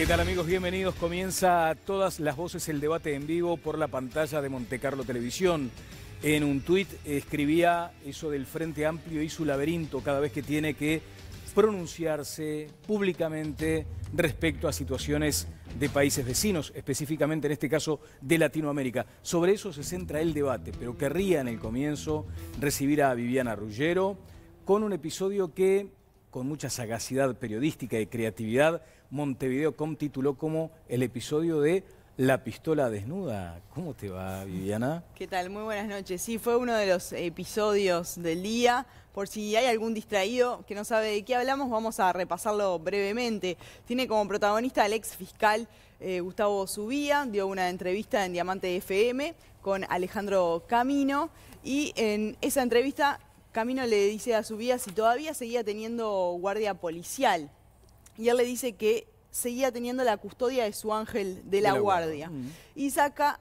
¿Qué tal, amigos? Bienvenidos. Comienza Todas las Voces, el debate en vivo por la pantalla de Montecarlo Televisión. En un tuit escribía eso del Frente Amplio y su laberinto cada vez que tiene que pronunciarse públicamente respecto a situaciones de países vecinos, específicamente en este caso de Latinoamérica. Sobre eso se centra el debate, pero querría en el comienzo recibir a Viviana Ruggiero con un episodio que, con mucha sagacidad periodística y creatividad, Montevideo.com tituló como el episodio de La pistola desnuda. ¿Cómo te va, Viviana? ¿Qué tal? Muy buenas noches. Sí, fue uno de los episodios del día. Por si hay algún distraído que no sabe de qué hablamos, vamos a repasarlo brevemente. Tiene como protagonista al ex fiscal Gustavo Zubia, dio una entrevista en Diamante FM con Alejandro Camino y en esa entrevista Camino le dice a Zubia si todavía seguía teniendo guardia policial. Y él le dice que seguía teniendo la custodia de su ángel de la guardia. Y saca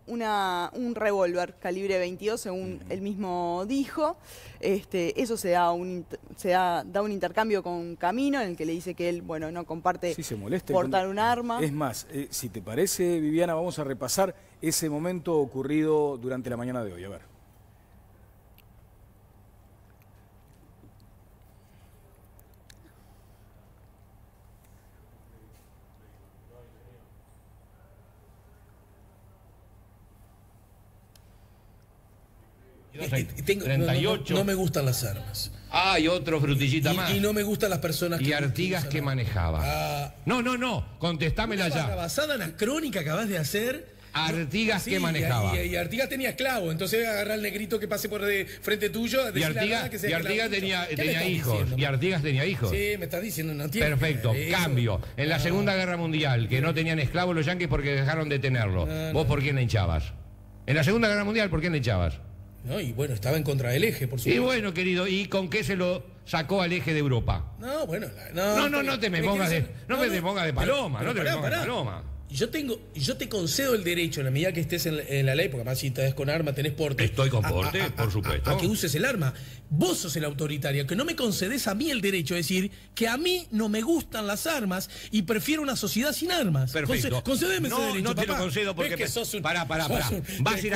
un revólver calibre 22, según él mismo dijo. Eso da un intercambio con Camino, en el que le dice que él, bueno, no comparte portar un arma. Es más, si te parece, Viviana, vamos a repasar ese momento ocurrido durante la mañana de hoy. A ver. Tengo 38. No me gustan las armas. Ah, y otro frutillita más. Y no me gustan las personas ¿Y Artigas qué manejaba? No, contestámela ya. Una basada anacrónica acabas de hacer. ¿Artigas qué manejaba? Y Artigas tenía esclavo, entonces agarra al negrito que pase por de frente tuyo. Y Artigas tenía hijos. Y Artigas tenía hijos. Sí, me estás diciendo, no entiendo. Perfecto, cambio. En la Segunda Guerra Mundial, que no tenían esclavos los yanquis porque dejaron de tenerlo. ¿Vos por quién le hinchabas? En la Segunda Guerra Mundial, ¿por quién le hinchabas? No, y bueno, estaba en contra del eje, por supuesto. Y bueno, querido, ¿y con qué se lo sacó al eje de Europa? No, bueno, no te me pongas de paloma, no te me pongas de paloma. Y yo te concedo el derecho, en la medida que estés en la ley, porque además si estás con arma, tenés porte. Estoy con porte, por supuesto. A que uses el arma. Vos sos el autoritario, que no me concedes a mí el derecho de decir que a mí no me gustan las armas y prefiero una sociedad sin armas. Perfecto. Concedeme ese derecho, No te lo concedo porque... Es que sos un... Pará. ¿Vas a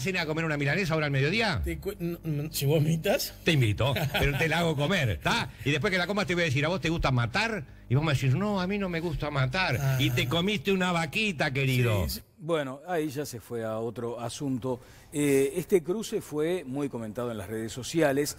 ir a comer una milanesa ahora al mediodía? Si vos me invitas. Te invito, pero te la hago comer, ¿está? Y después que la comas te voy a decir, ¿a vos te gusta matar? Y vos me decís, no, a mí no me gusta matar. Y te comiste una vaquita, querido. Sí. Bueno, ahí ya se fue a otro asunto. Este cruce fue muy comentado en las redes sociales.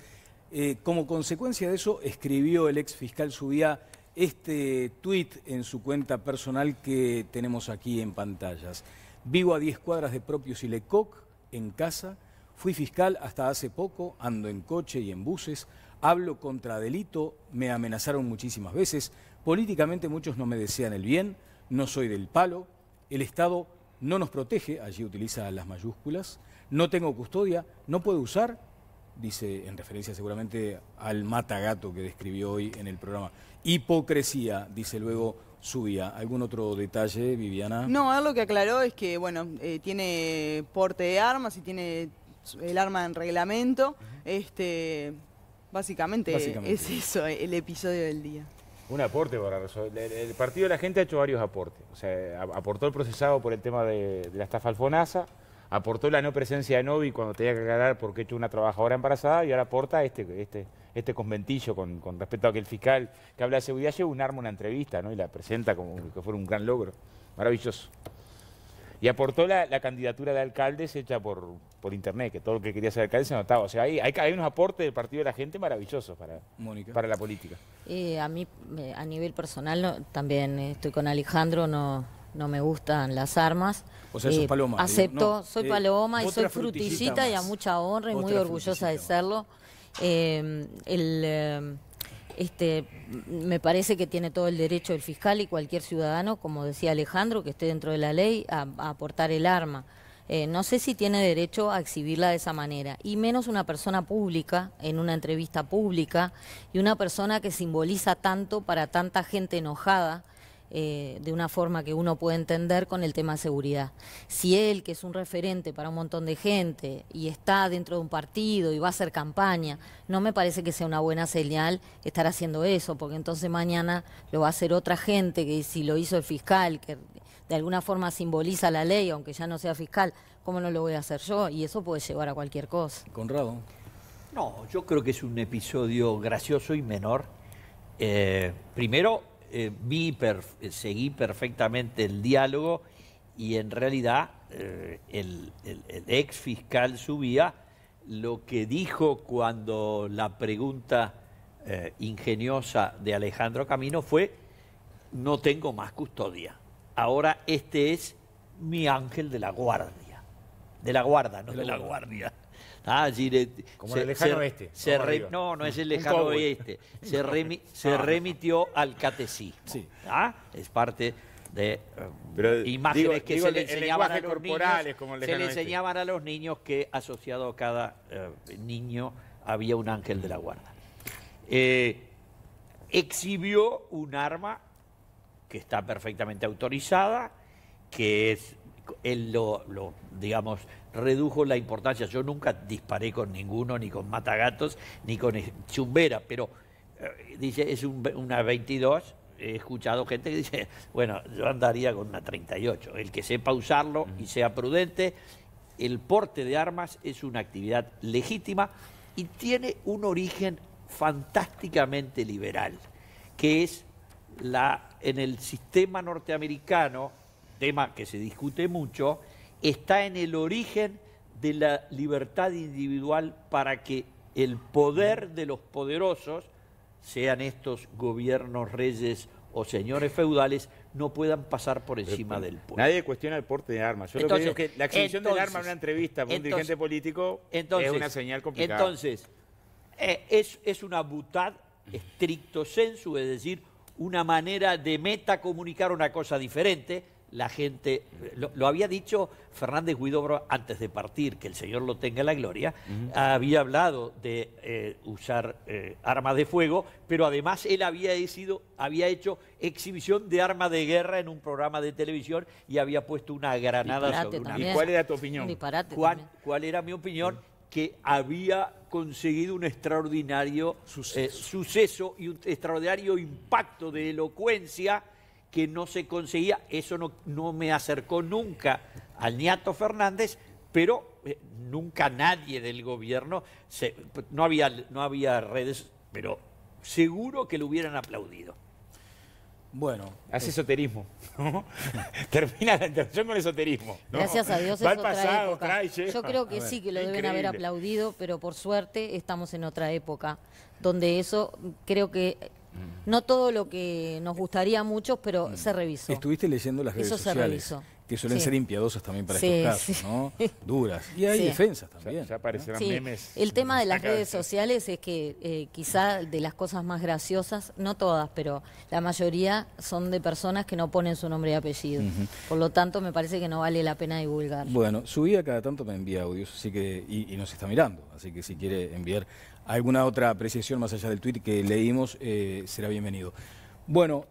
Como consecuencia de eso, escribió el ex fiscal Zubia este tuit en su cuenta personal que tenemos aquí en pantallas. Vivo a 10 cuadras de Propios y Lecoq, en casa. Fui fiscal hasta hace poco, ando en coche y en buses. Hablo contra delito, me amenazaron muchísimas veces. Políticamente muchos no me desean el bien, no soy del palo. El Estado no nos protege, allí utiliza las mayúsculas. No tengo custodia, no puedo usar, dice en referencia seguramente al matagato que describió hoy en el programa. Hipocresía, dice luego Zubia. ¿Algún otro detalle, Viviana? No, él lo que aclaró es que, bueno, tiene porte de armas y tiene el arma en reglamento. Básicamente es eso el episodio del día. Un aporte para resolver. El Partido de la Gente ha hecho varios aportes. O sea, aportó el procesado por el tema de la estafa Alfonasa, aportó la no presencia de Novi cuando tenía que aclarar por qué hecho una trabajadora embarazada y ahora aporta este conventillo con respecto a que el fiscal que habla de seguridad lleva un arma a una entrevista, ¿no? Y la presenta como que fuera un gran logro. Maravilloso. Y aportó la candidatura de alcaldes hecha por internet, que todo lo que quería ser alcalde se notaba. O sea, hay unos aportes del Partido de la Gente maravillosos para la política. A mí, a nivel personal, también estoy con Alejandro, no me gustan las armas. O sea, sos paloma. Acepto, soy paloma y soy frutillita y a mucha honra y muy orgullosa de serlo. Me parece que tiene todo el derecho el fiscal y cualquier ciudadano, como decía Alejandro, que esté dentro de la ley, a aportar el arma. No sé si tiene derecho a exhibirla de esa manera, y menos una persona pública, en una entrevista pública, y una persona que simboliza tanto para tanta gente enojada, de una forma que uno puede entender con el tema de seguridad. Si él, que es un referente para un montón de gente y está dentro de un partido y va a hacer campaña, no me parece que sea una buena señal estar haciendo eso, porque entonces mañana lo va a hacer otra gente, que si lo hizo el fiscal, que de alguna forma simboliza la ley, aunque ya no sea fiscal, ¿cómo no lo voy a hacer yo? Y eso puede llevar a cualquier cosa. Conrado. No, yo creo que es un episodio gracioso y menor. Primero, seguí perfectamente el diálogo y en realidad el ex fiscal Subía lo que dijo cuando la pregunta ingeniosa de Alejandro Camino fue: no tengo más custodia. Ahora este es mi ángel de la guardia. De la guarda, no de la guardia. Como el lejano oeste. No es el lejano oeste. Se remitió al catecismo. Sí. Es parte de Pero, imágenes que se le enseñaban a los corporales, niños. como el Se lejano le oeste. enseñaban a los niños que asociado a cada niño había un ángel de la guarda. Exhibió un arma que está perfectamente autorizada, que es, él digamos, redujo la importancia. Yo nunca disparé con ninguno, ni con matagatos, ni con chumbera, pero dice, es una 22. He escuchado gente que dice, bueno, yo andaría con una 38. El que sepa usarlo y sea prudente. El porte de armas es una actividad legítima y tiene un origen fantásticamente liberal, que es en el sistema norteamericano, tema que se discute mucho, está en el origen de la libertad individual para que el poder de los poderosos, sean estos gobiernos, reyes o señores feudales, no puedan pasar por encima del pueblo. Nadie cuestiona el porte de armas. Yo lo que digo es que la exhibición del arma en una entrevista por un dirigente político es una señal complicada. Entonces, es una butad stricto sensu, es decir, una manera de metacomunicar una cosa diferente. La gente, lo había dicho Fernández Huidobro antes de partir, que el Señor lo tenga en la gloria, había hablado de usar armas de fuego, pero además él había hecho exhibición de arma de guerra en un programa de televisión y había puesto una granada Disparate sobre una... también. ¿Y cuál era tu opinión? Un disparate ¿Cuál también. era mi opinión? Que había conseguido un extraordinario suceso y un extraordinario impacto de elocuencia que no se conseguía. Eso no me acercó nunca al ñato Fernández, pero nunca nadie del gobierno, no había redes, pero seguro que lo hubieran aplaudido. Bueno, Hace esoterismo. ¿no? Termina la intervención con esoterismo. ¿no? Gracias a Dios Va es al otra pasado, época. trae, lleva. Yo creo que sí, que lo deben haber Increíble. aplaudido, pero por suerte estamos en otra época, donde eso creo que no todo lo que nos gustaría a muchos, pero se revisó. estuviste leyendo las redes Eso se sociales, revisó. que suelen Sí. ser impiadosas también para Sí, estos casos, sí. ¿no? Duras. Y hay Sí. defensas también. Ya aparecerán Sí, memes. el tema de las Acá. redes sociales es que quizá de las cosas más graciosas, no todas, pero la mayoría son de personas que no ponen su nombre y apellido. Por lo tanto, me parece que no vale la pena divulgar. Bueno, Subía cada tanto me envía audios, así que y nos está mirando, así que si quiere enviar alguna otra apreciación más allá del tuit que leímos, será bienvenido. Bueno,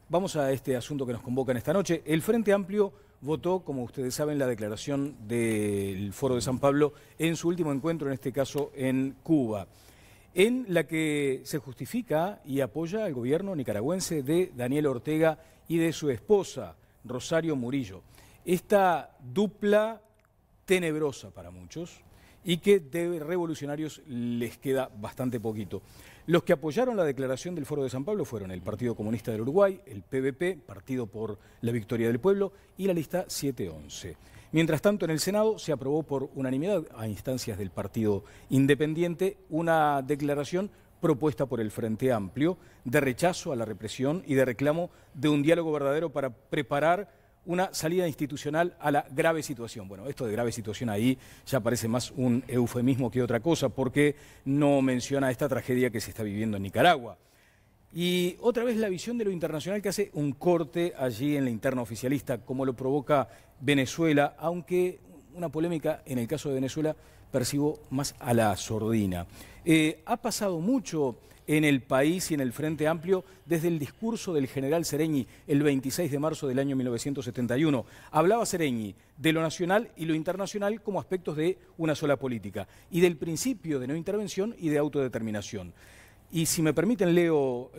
vamos a este asunto que nos convoca en esta noche. El Frente Amplio votó, como ustedes saben, la declaración del Foro de San Pablo en su último encuentro, en este caso en Cuba, en la que se justifica y apoya al gobierno nicaragüense de Daniel Ortega y de su esposa, Rosario Murillo. Esta dupla tenebrosa para muchos y que de revolucionarios les queda bastante poquito. Los que apoyaron la declaración del Foro de San Pablo fueron el Partido Comunista del Uruguay, el PVP, Partido por la Victoria del Pueblo, y la lista 711. Mientras tanto, en el Senado se aprobó por unanimidad, a instancias del Partido Independiente, una declaración propuesta por el Frente Amplio de rechazo a la represión y de reclamo de un diálogo verdadero para preparar una salida institucional a la grave situación. Bueno, esto de grave situación ahí ya parece más un eufemismo que otra cosa, porque no menciona esta tragedia que se está viviendo en Nicaragua. Y otra vez la visión de lo internacional que hace un corte allí en la interna oficialista, como lo provoca Venezuela, aunque una polémica, en el caso de Venezuela, percibo más a la sordina. Ha pasado mucho en el país y en el Frente Amplio desde el discurso del general Seregni el 26 de marzo del año 1971. Hablaba Seregni de lo nacional y lo internacional como aspectos de una sola política y del principio de no intervención y de autodeterminación. Y si me permiten, leo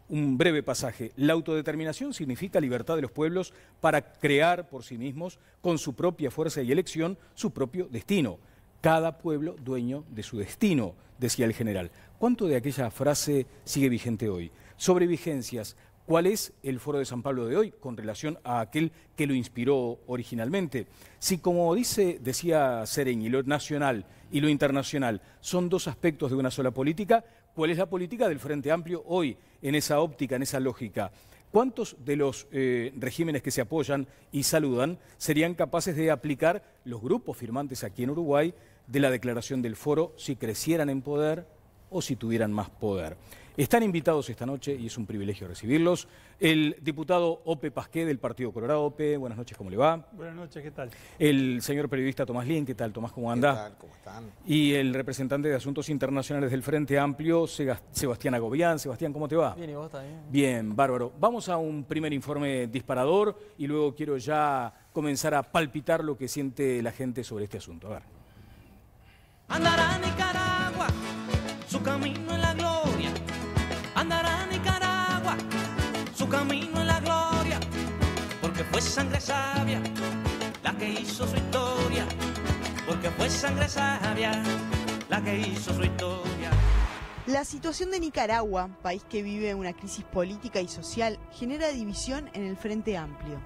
un breve pasaje. La autodeterminación significa libertad de los pueblos para crear por sí mismos, con su propia fuerza y elección, su propio destino. Cada pueblo dueño de su destino, decía el general. ¿Cuánto de aquella frase sigue vigente hoy? Sobre vigencias, ¿cuál es el Foro de San Pablo de hoy con relación a aquel que lo inspiró originalmente? Si, como decía Seregni, lo nacional y lo internacional son dos aspectos de una sola política, ¿cuál es la política del Frente Amplio hoy en esa óptica, en esa lógica? ¿Cuántos de los regímenes que se apoyan y saludan serían capaces de aplicar los grupos firmantes aquí en Uruguay de la declaración del Foro si crecieran en poder o si tuvieran más poder? Están invitados esta noche y es un privilegio recibirlos. El diputado Ope Pasqué del Partido Colorado. Ope, buenas noches, ¿cómo le va? Buenas noches, ¿qué tal? El señor periodista Tomás Lien, ¿qué tal, Tomás? ¿Cómo anda? ¿Qué tal? ¿Cómo están? Y el representante de Asuntos Internacionales del Frente Amplio, Sebastián Agobián. Sebastián, ¿cómo te va? Bien, ¿y vos también? Bien, bárbaro. Vamos a un primer informe disparador y luego quiero ya comenzar a palpitar lo que siente la gente sobre este asunto. A ver. Andará Nicaragua, su camino en la gloria. Andará Nicaragua, su camino en la gloria. Porque fue sangre sabia la que hizo su historia. Porque fue sangre sabia la que hizo su historia. La situación de Nicaragua, país que vive una crisis política y social, genera división en el Frente Amplio.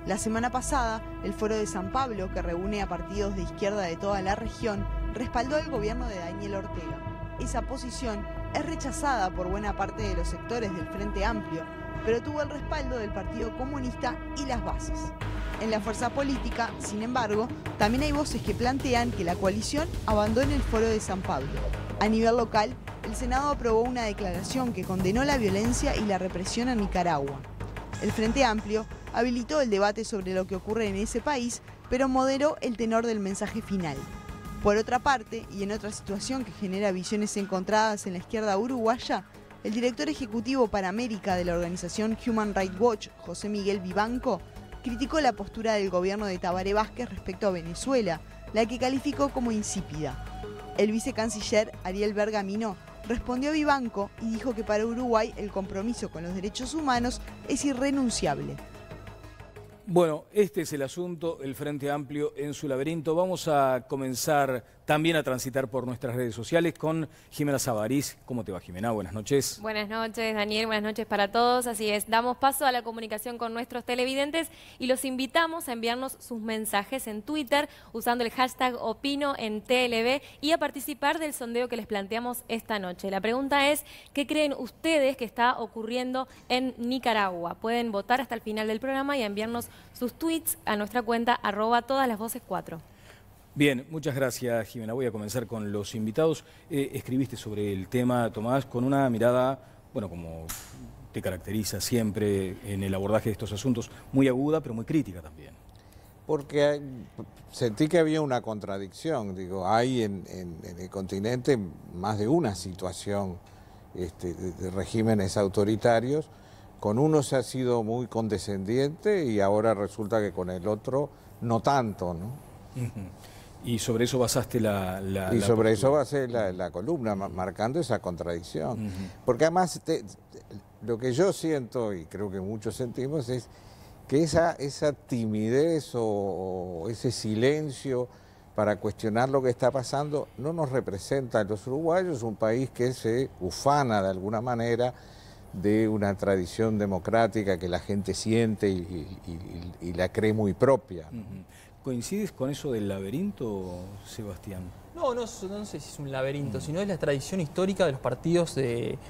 La semana pasada, el Foro de San Pablo, que reúne a partidos de izquierda de toda la región, respaldó al gobierno de Daniel Ortega. Esa posición es rechazada por buena parte de los sectores del Frente Amplio, pero tuvo el respaldo del Partido Comunista y las bases. En la fuerza política, sin embargo, también hay voces que plantean que la coalición abandone el Foro de San Pablo. A nivel local, el Senado aprobó una declaración que condenó la violencia y la represión en Nicaragua. El Frente Amplio habilitó el debate sobre lo que ocurre en ese país, pero moderó el tenor del mensaje final. Por otra parte, y en otra situación que genera visiones encontradas en la izquierda uruguaya, el director ejecutivo para América de la organización Human Rights Watch, José Miguel Vivanco, criticó la postura del gobierno de Tabaré Vázquez respecto a Venezuela, la que calificó como insípida. El vicecanciller Ariel Bergamino respondió a Vivanco y dijo que para Uruguay el compromiso con los derechos humanos es irrenunciable. Bueno, este es el asunto, el Frente Amplio en su laberinto. Vamos a comenzar también a transitar por nuestras redes sociales con Jimena Sabarís. ¿Cómo te va, Jimena? Buenas noches. Buenas noches, Daniel. Buenas noches para todos. Así es, damos paso a la comunicación con nuestros televidentes y los invitamos a enviarnos sus mensajes en Twitter usando el hashtag Opino en TLB y a participar del sondeo que les planteamos esta noche. La pregunta es, ¿qué creen ustedes que está ocurriendo en Nicaragua? Pueden votar hasta el final del programa y enviarnos sus tweets a nuestra cuenta @todaslasvoces4. Bien, muchas gracias, Jimena. Voy a comenzar con los invitados. Escribiste sobre el tema, Tomás, con una mirada, bueno, como te caracteriza siempre en el abordaje de estos asuntos, muy aguda, pero muy crítica también. Porque sentí que había una contradicción. Digo, hay en el continente más de una situación de regímenes autoritarios. Con uno se ha sido muy condescendiente y ahora resulta que con el otro no tanto, ¿no? Y sobre eso basaste Y sobre eso basé la columna, marcando esa contradicción. Porque además lo que yo siento, y creo que muchos sentimos, es que esa timidez o ese silencio para cuestionar lo que está pasando no nos representa a los uruguayos, un país que se ufana de alguna manera de una tradición democrática que la gente siente y la cree muy propia. ¿Coincides con eso del laberinto, Sebastián? No sé si es un laberinto, sino es la tradición histórica de los partidos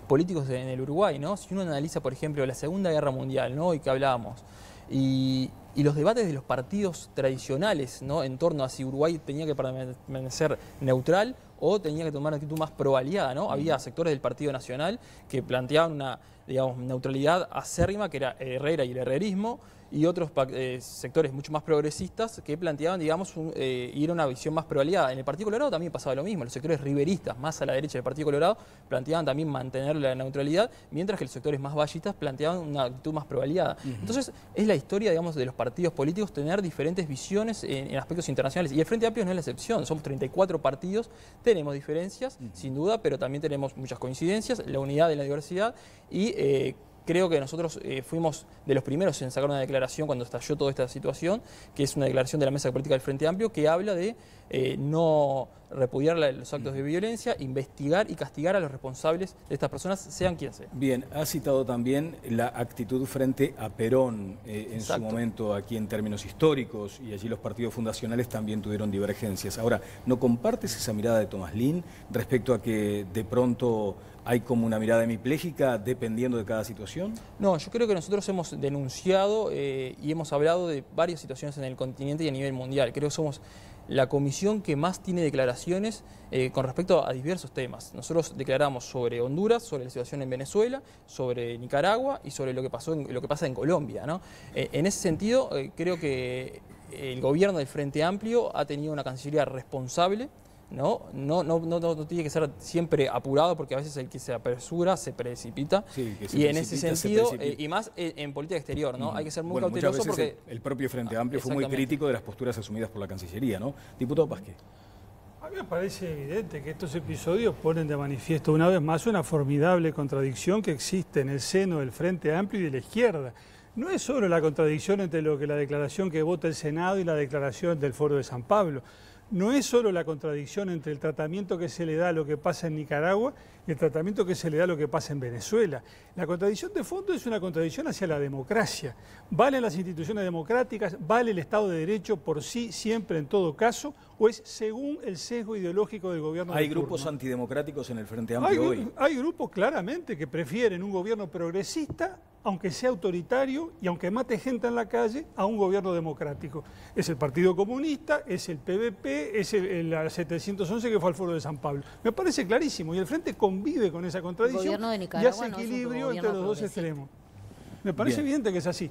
políticos en el Uruguay, ¿no? Si uno analiza, por ejemplo, la Segunda Guerra Mundial, ¿no? Y que hablábamos, y los debates de los partidos tradicionales, ¿no? En torno a si Uruguay tenía que permanecer neutral o tenía que tomar una actitud más pro-aliada, ¿no? Había sectores del Partido Nacional que planteaban una, digamos, neutralidad acérrima, que era Herrera y el herrerismo, y otros sectores mucho más progresistas que planteaban, digamos, ir a una visión más pro-aliada. En el Partido Colorado también pasaba lo mismo. Los sectores riveristas, más a la derecha del Partido Colorado, planteaban también mantener la neutralidad, mientras que los sectores más vallistas planteaban una actitud más pro-aliada. Entonces, es la historia, digamos, de los partidos políticos tener diferentes visiones en aspectos internacionales. Y el Frente Amplio no es la excepción. Somos 34 partidos, tenemos diferencias, sin duda, pero también tenemos muchas coincidencias, la unidad de la diversidad y... creo que nosotros fuimos de los primeros en sacar una declaración cuando estalló toda esta situación, que es una declaración de la Mesa Política del Frente Amplio, que habla de no repudiar los actos de violencia, investigar y castigar a los responsables de estas personas, sean quien sea. Bien, ha citado también la actitud frente a Perón en su momento aquí en términos históricos, y allí los partidos fundacionales también tuvieron divergencias. Ahora, ¿no compartes esa mirada de Tomás Lin respecto a que de pronto hay como una mirada hemipléjica dependiendo de cada situación? No, yo creo que nosotros hemos denunciado y hemos hablado de varias situaciones en el continente y a nivel mundial. Creo que somos la comisión que más tiene declaraciones con respecto a diversos temas. Nosotros declaramos sobre Honduras, sobre la situación en Venezuela, sobre Nicaragua y sobre lo que pasa en Colombia, ¿no? En ese sentido, creo que el gobierno del Frente Amplio ha tenido una Cancillería responsable. No tiene que ser siempre apurado, porque a veces el que se apresura se precipita. Sí, que se y en ese sentido, y más en política exterior, ¿no? Hay que ser muy cauteloso porque el propio Frente Amplio fue muy crítico de las posturas asumidas por la Cancillería, ¿no? Diputado Pasquet. A mí me parece evidente que estos episodios ponen de manifiesto una vez más una formidable contradicción que existe en el seno del Frente Amplio y de la izquierda. No es solo la contradicción entre lo que la declaración que vota el Senado y la declaración del Foro de San Pablo. No es solo la contradicción entre el tratamiento que se le da a lo que pasa en Nicaragua y el tratamiento que se le da a lo que pasa en Venezuela. La contradicción de fondo es una contradicción hacia la democracia. ¿Valen las instituciones democráticas? ¿Vale el Estado de Derecho por sí, siempre, en todo caso? ¿O es según el sesgo ideológico del gobierno de turno? ¿Hay grupos antidemocráticos en el Frente Amplio hoy? Hay grupos claramente que prefieren un gobierno progresista, aunque sea autoritario y aunque mate gente en la calle, a un gobierno democrático. Es el Partido Comunista, es el PVP, es la 711 que fue al Foro de San Pablo. Me parece clarísimo y el Frente convive con esa contradicción y hace equilibrio entre los dos extremos. Me parece evidente que es así.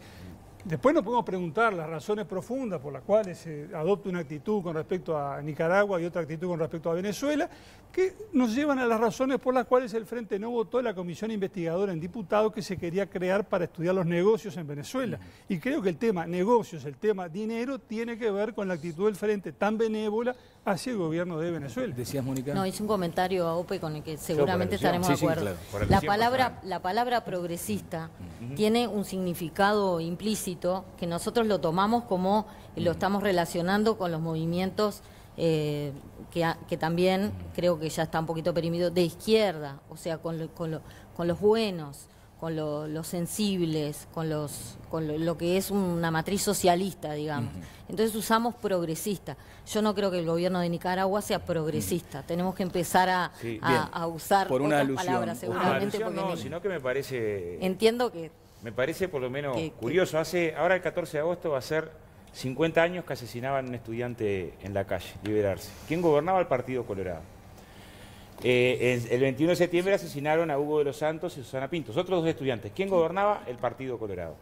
Después nos podemos preguntar las razones profundas por las cuales se adopta una actitud con respecto a Nicaragua y otra actitud con respecto a Venezuela, que nos llevan a las razones por las cuales el Frente no votó la comisión investigadora en diputados que se quería crear para estudiar los negocios en Venezuela. Y creo que el tema negocios, el tema dinero, tiene que ver con la actitud del Frente tan benévola hacia el gobierno de Venezuela. ¿Decías, Mónica? No, hice un comentario a Ope con el que seguramente estaremos de acuerdo. Sí, claro. La palabra progresista tiene un significado implícito que nosotros lo tomamos como lo estamos relacionando con los movimientos que también creo que ya está un poquito perimido de izquierda, o sea, con los buenos, con los sensibles, con lo que es una matriz socialista, digamos. Entonces usamos progresista. Yo no creo que el gobierno de Nicaragua sea progresista. Tenemos que empezar a usar por una otras palabras, seguramente. No, sino que me parece... Entiendo que... Me parece por lo menos curioso. Ahora el 14 de agosto va a ser 50 años que asesinaban a un estudiante en la calle, Liberarse. ¿Quién gobernaba el Partido Colorado? El 21 de septiembre asesinaron a Hugo de los Santos y Susana Pintos, otros dos estudiantes. ¿Quién gobernaba? El Partido Colorado.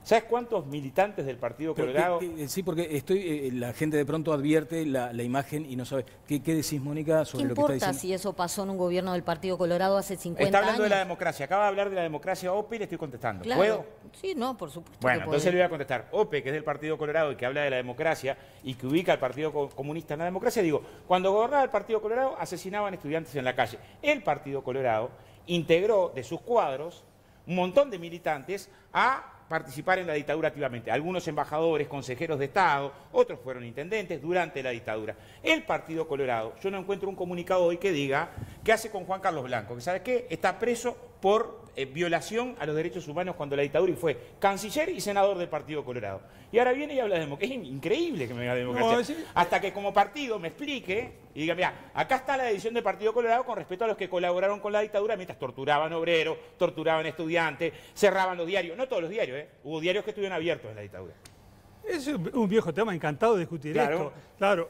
¿Sabes cuántos militantes del Partido Colorado? Sí, porque la gente de pronto advierte la imagen y no sabe. ¿Qué decís, Mónica, sobre lo que está diciendo? ¿Qué importa si eso pasó en un gobierno del Partido Colorado hace 50 años? Está hablando de la democracia. Acaba de hablar de la democracia Ope y le estoy contestando. Claro. ¿Puedo? Sí, no, por supuesto. Bueno, entonces le voy a contestar. Ope, que es del Partido Colorado y que habla de la democracia y que ubica al Partido Comunista en la democracia, digo, cuando gobernaba el Partido Colorado asesinaban estudiantes en la calle. El Partido Colorado integró de sus cuadros un montón de militantes a participar en la dictadura activamente. Algunos embajadores, consejeros de Estado, otros fueron intendentes durante la dictadura. El Partido Colorado, yo no encuentro un comunicado hoy que diga qué hace con Juan Carlos Blanco, que ¿sabe qué? Está preso por violación a los derechos humanos cuando la dictadura y fue canciller y senador del Partido Colorado. Y ahora viene y habla de democracia. Es increíble que me diga democracia. No, sí. Hasta que como partido me explique y diga, mira, acá está la decisión del Partido Colorado con respecto a los que colaboraron con la dictadura mientras torturaban obreros, torturaban estudiantes, cerraban los diarios. No todos los diarios, hubo diarios que estuvieron abiertos en la dictadura. Es un viejo tema, encantado de discutir esto. Claro.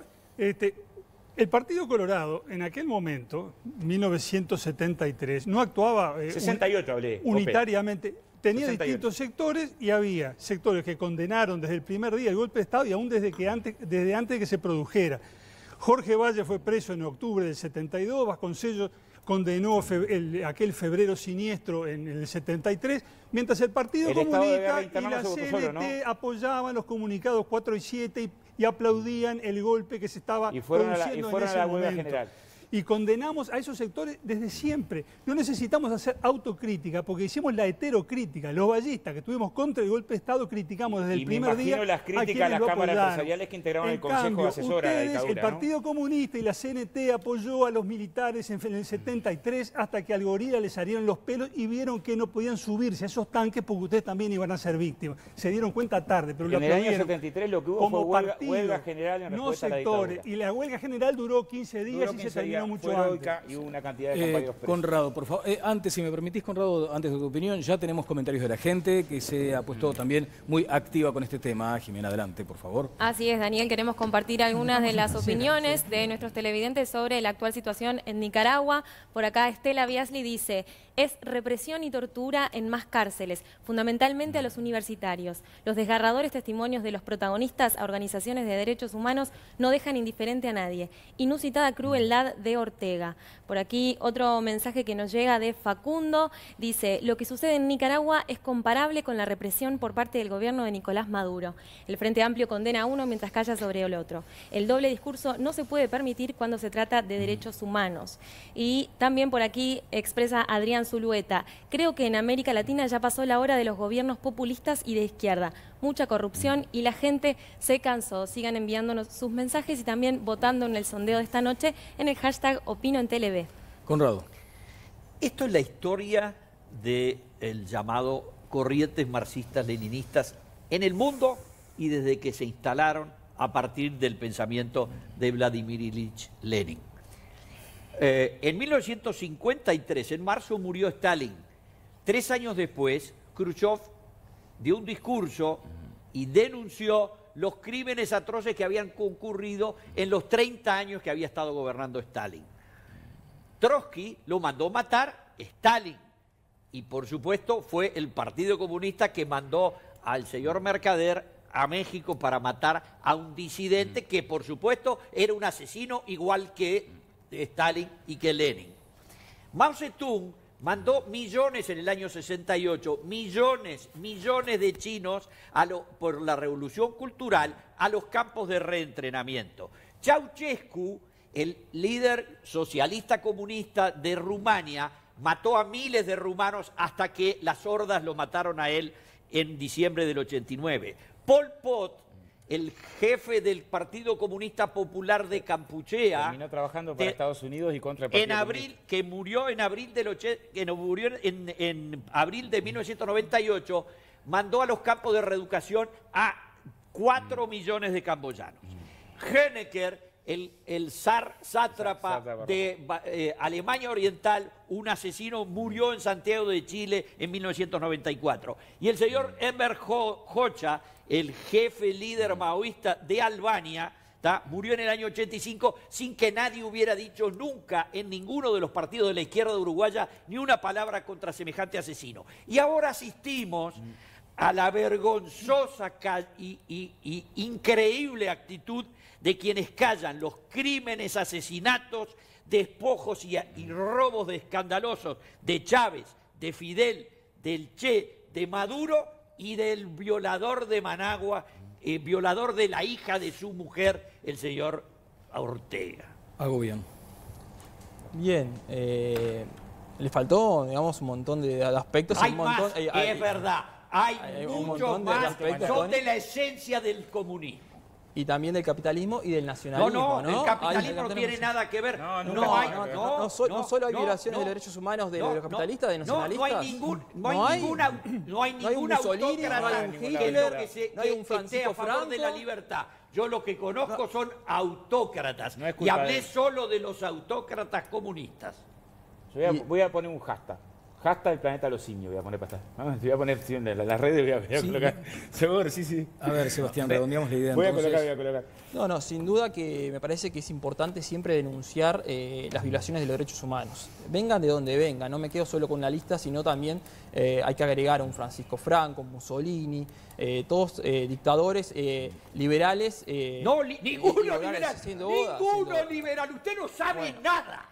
El Partido Colorado, en aquel momento, 1973, no actuaba 68 hablé, unitariamente. Tenía 68. distintos sectores y había sectores que condenaron desde el primer día el golpe de Estado y aún desde antes de que se produjera. Jorge Valle fue preso en octubre del 72, Vasconcellos condenó aquel febrero siniestro en el 73, mientras el Partido Comunista y la CNT apoyaban los comunicados 4 y 7 y aplaudían el golpe que se estaba produciendo en ese momento. General. Y condenamos a esos sectores desde siempre. No necesitamos hacer autocrítica, porque hicimos la heterocrítica. Los vallistas que estuvimos contra el golpe de Estado criticamos desde el primer día. Y me imagino las críticas a las cámaras empresariales que integraban el Consejo Asesor a la dictadura, el Partido Comunista y la CNT apoyó a los militares en el 73 hasta que al gorila les salieron los pelos y vieron que no podían subirse a esos tanques porque ustedes también iban a ser víctimas. Se dieron cuenta tarde, pero en el año 73 lo que hubo fue huelga general en respuesta a la dictadura. Y la huelga general duró 15 días y se terminó mucho antes. Y hubo una cantidad de compañeros presos. Conrado, por favor, antes, si me permitís, Conrado, antes de tu opinión, ya tenemos comentarios de la gente que se ha puesto también muy activa con este tema. Jimena, adelante, por favor. Así es, Daniel, queremos compartir algunas de las opiniones de nuestros televidentes sobre la actual situación en Nicaragua. Por acá Estela Biasli dice: es represión y tortura en más cárceles, fundamentalmente a los universitarios. Los desgarradores testimonios de los protagonistas a organizaciones de derechos humanos no dejan indiferente a nadie. Inusitada crueldad de Ortega. Por aquí otro mensaje que nos llega de Facundo, dice: lo que sucede en Nicaragua es comparable con la represión por parte del gobierno de Nicolás Maduro. El Frente Amplio condena a uno mientras calla sobre el otro. El doble discurso no se puede permitir cuando se trata de derechos humanos. Y también por aquí expresa Adrián Zulueta: creo que en América Latina ya pasó la hora de los gobiernos populistas y de izquierda. Mucha corrupción y la gente se cansó. Sigan enviándonos sus mensajes y también votando en el sondeo de esta noche en el hashtag Opino en TLV. Conrado. Esto es la historia del llamado corrientes marxistas-leninistas en el mundo y desde que se instalaron a partir del pensamiento de Vladimir Ilich Lenin. En 1953, en marzo, murió Stalin. 3 años después, Khrushchev dio un discurso y denunció los crímenes atroces que habían concurrido en los 30 años que había estado gobernando Stalin. Trotsky lo mandó matar Stalin y por supuesto fue el Partido Comunista que mandó al señor Mercader a México para matar a un disidente que por supuesto era un asesino igual que Stalin y que Lenin. Mao Zedong mandó millones en el año 68, millones de chinos por la revolución cultural a los campos de reentrenamiento. Ceausescu, el líder socialista comunista de Rumania, mató a miles de rumanos hasta que las hordas lo mataron a él en diciembre del 89. Pol Pot, el jefe del Partido Comunista Popular de Kampuchea, terminó trabajando para Estados Unidos y contra el Partido Comunista. Que murió en abril en abril de 1998, mandó a los campos de reeducación a 4 millones de camboyanos. Honecker, el sátrapa de Alemania Oriental, un asesino, murió en Santiago de Chile en 1994. Y el señor Enver Hoxha, el jefe líder maoísta de Albania, murió en el año 85 sin que nadie hubiera dicho nunca en ninguno de los partidos de la izquierda uruguaya ni una palabra contra semejante asesino. Y ahora asistimos a la vergonzosa y increíble actitud de quienes callan los crímenes, asesinatos, despojos y robos escandalosos de Chávez, de Fidel, del Che, de Maduro y del violador de Managua, violador de la hija de su mujer, el señor Ortega. Hago bien. Bien, le faltó, digamos, un montón de aspectos. Hay un montón, más, es verdad, hay muchos más, son de la esencia del comunismo. Y también del capitalismo y del nacionalismo, ¿no? El capitalismo no tiene nada que ver. No solo hay violaciones de derechos humanos de los capitalistas, de nacionalistas. No hay ningún autócrata que esté a favor de la libertad. Yo lo que conozco son autócratas. Y hablé solo de los autócratas comunistas. Yo voy a poner un hashtag. Hashtag el planeta los simios voy a poner para estar. Voy a poner en las redes, voy a colocar. Seguro, sí. A ver, Sebastián, redondeamos la idea. Voy entonces. a colocar. No, sin duda que me parece que es importante siempre denunciar las violaciones de los derechos humanos. Vengan de donde vengan, no me quedo solo con la lista, sino también hay que agregar a un Francisco Franco, Mussolini, todos dictadores liberales. Ninguno liberal. Ninguno liberal. Usted no sabe nada.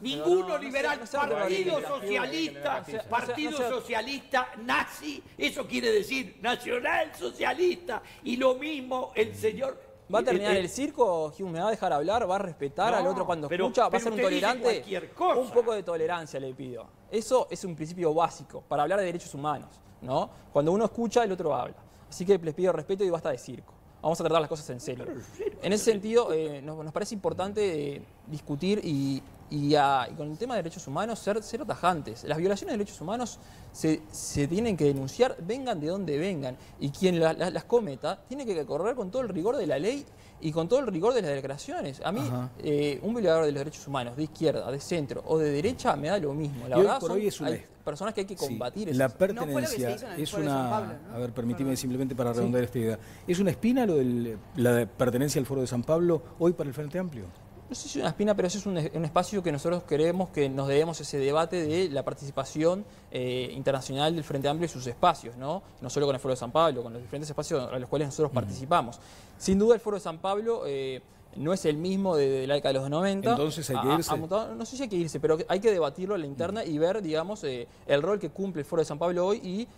Ninguno liberal. Partido socialista, Partido Socialista nazi, eso quiere decir nacional socialista. Y lo mismo el señor. ¿Va a terminar el circo, Hugh? ¿Me va a dejar hablar? ¿Va a respetar al otro cuando escucha? ¿Va a ser un tolerante? Un poco de tolerancia le pido. Eso es un principio básico para hablar de derechos humanos, ¿no? Cuando uno escucha, el otro habla. Así que les pido respeto y basta de circo. Vamos a tratar las cosas en serio. En ese sentido, nos parece importante discutir y con el tema de derechos humanos ser tajantes. Las violaciones de derechos humanos se tienen que denunciar, vengan de donde vengan. Y quien las cometa tiene que correr con todo el rigor de la ley y con todo el rigor de las declaraciones. A mí, un violador de los derechos humanos, de izquierda, de centro o de derecha, me da lo mismo. La verdad, hay personas que hay que combatir. La pertenencia es una... A ver, permíteme simplemente para redondear esta idea. ¿Es una espina lo de la pertenencia al Foro de San Pablo hoy para el Frente Amplio? No sé si es una espina, pero ese es un espacio que nosotros queremos que nos debemos ese debate de la participación internacional del Frente Amplio y sus espacios, ¿no? No solo con el Foro de San Pablo, con los diferentes espacios a los cuales nosotros participamos. Sin duda el Foro de San Pablo no es el mismo de la década de los 90. Entonces hay que irse. No sé si hay que irse, pero hay que debatirlo a la interna y ver, digamos, el rol que cumple el Foro de San Pablo hoy y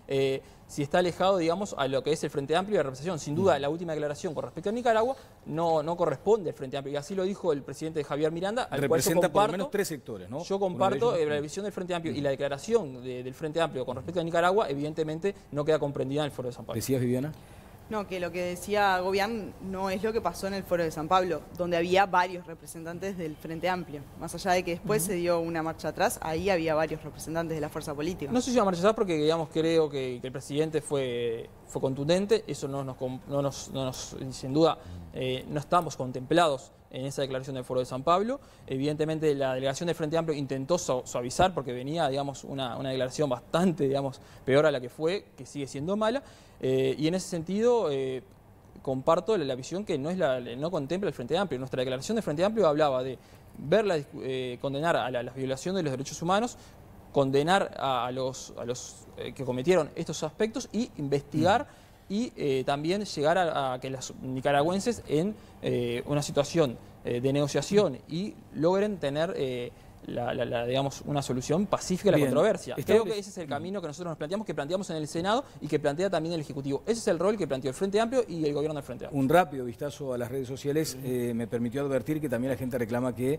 si está alejado, digamos, a lo que es el Frente Amplio y la representación. Sin duda, la última declaración con respecto a Nicaragua no corresponde al Frente Amplio. Y así lo dijo el presidente Javier Miranda, al cual yo comparto, por lo menos 3 sectores, ¿no? Yo comparto la visión del Frente Amplio y la declaración del Frente Amplio con respecto a Nicaragua, evidentemente, no queda comprendida en el Foro de San Pablo. ¿Decías, Viviana? No, que lo que decía Gobián no es lo que pasó en el Foro de San Pablo, donde había varios representantes del Frente Amplio. Más allá de que después se dio una marcha atrás, ahí había varios representantes de la fuerza política. No sé si una marcha atrás porque, digamos, creo que el presidente fue contundente, eso sin duda, no estamos contemplados en esa declaración del Foro de San Pablo. Evidentemente la delegación del Frente Amplio intentó suavizar porque venía, digamos, una declaración bastante, digamos, peor a la que fue, que sigue siendo mala. Y en ese sentido comparto la visión que no contempla el Frente Amplio. Nuestra declaración del Frente Amplio hablaba de condenar a la violación de los derechos humanos, condenar a los que cometieron estos aspectos y investigar y también llegar a que los nicaragüenses en una situación de negociación y logren tener digamos, una solución pacífica a la controversia. Creo que ese es el camino que nosotros nos planteamos, que planteamos en el Senado y que plantea también el Ejecutivo. Ese es el rol que planteó el Frente Amplio y el gobierno del Frente Amplio. Un rápido vistazo a las redes sociales me permitió advertir que también la gente reclama que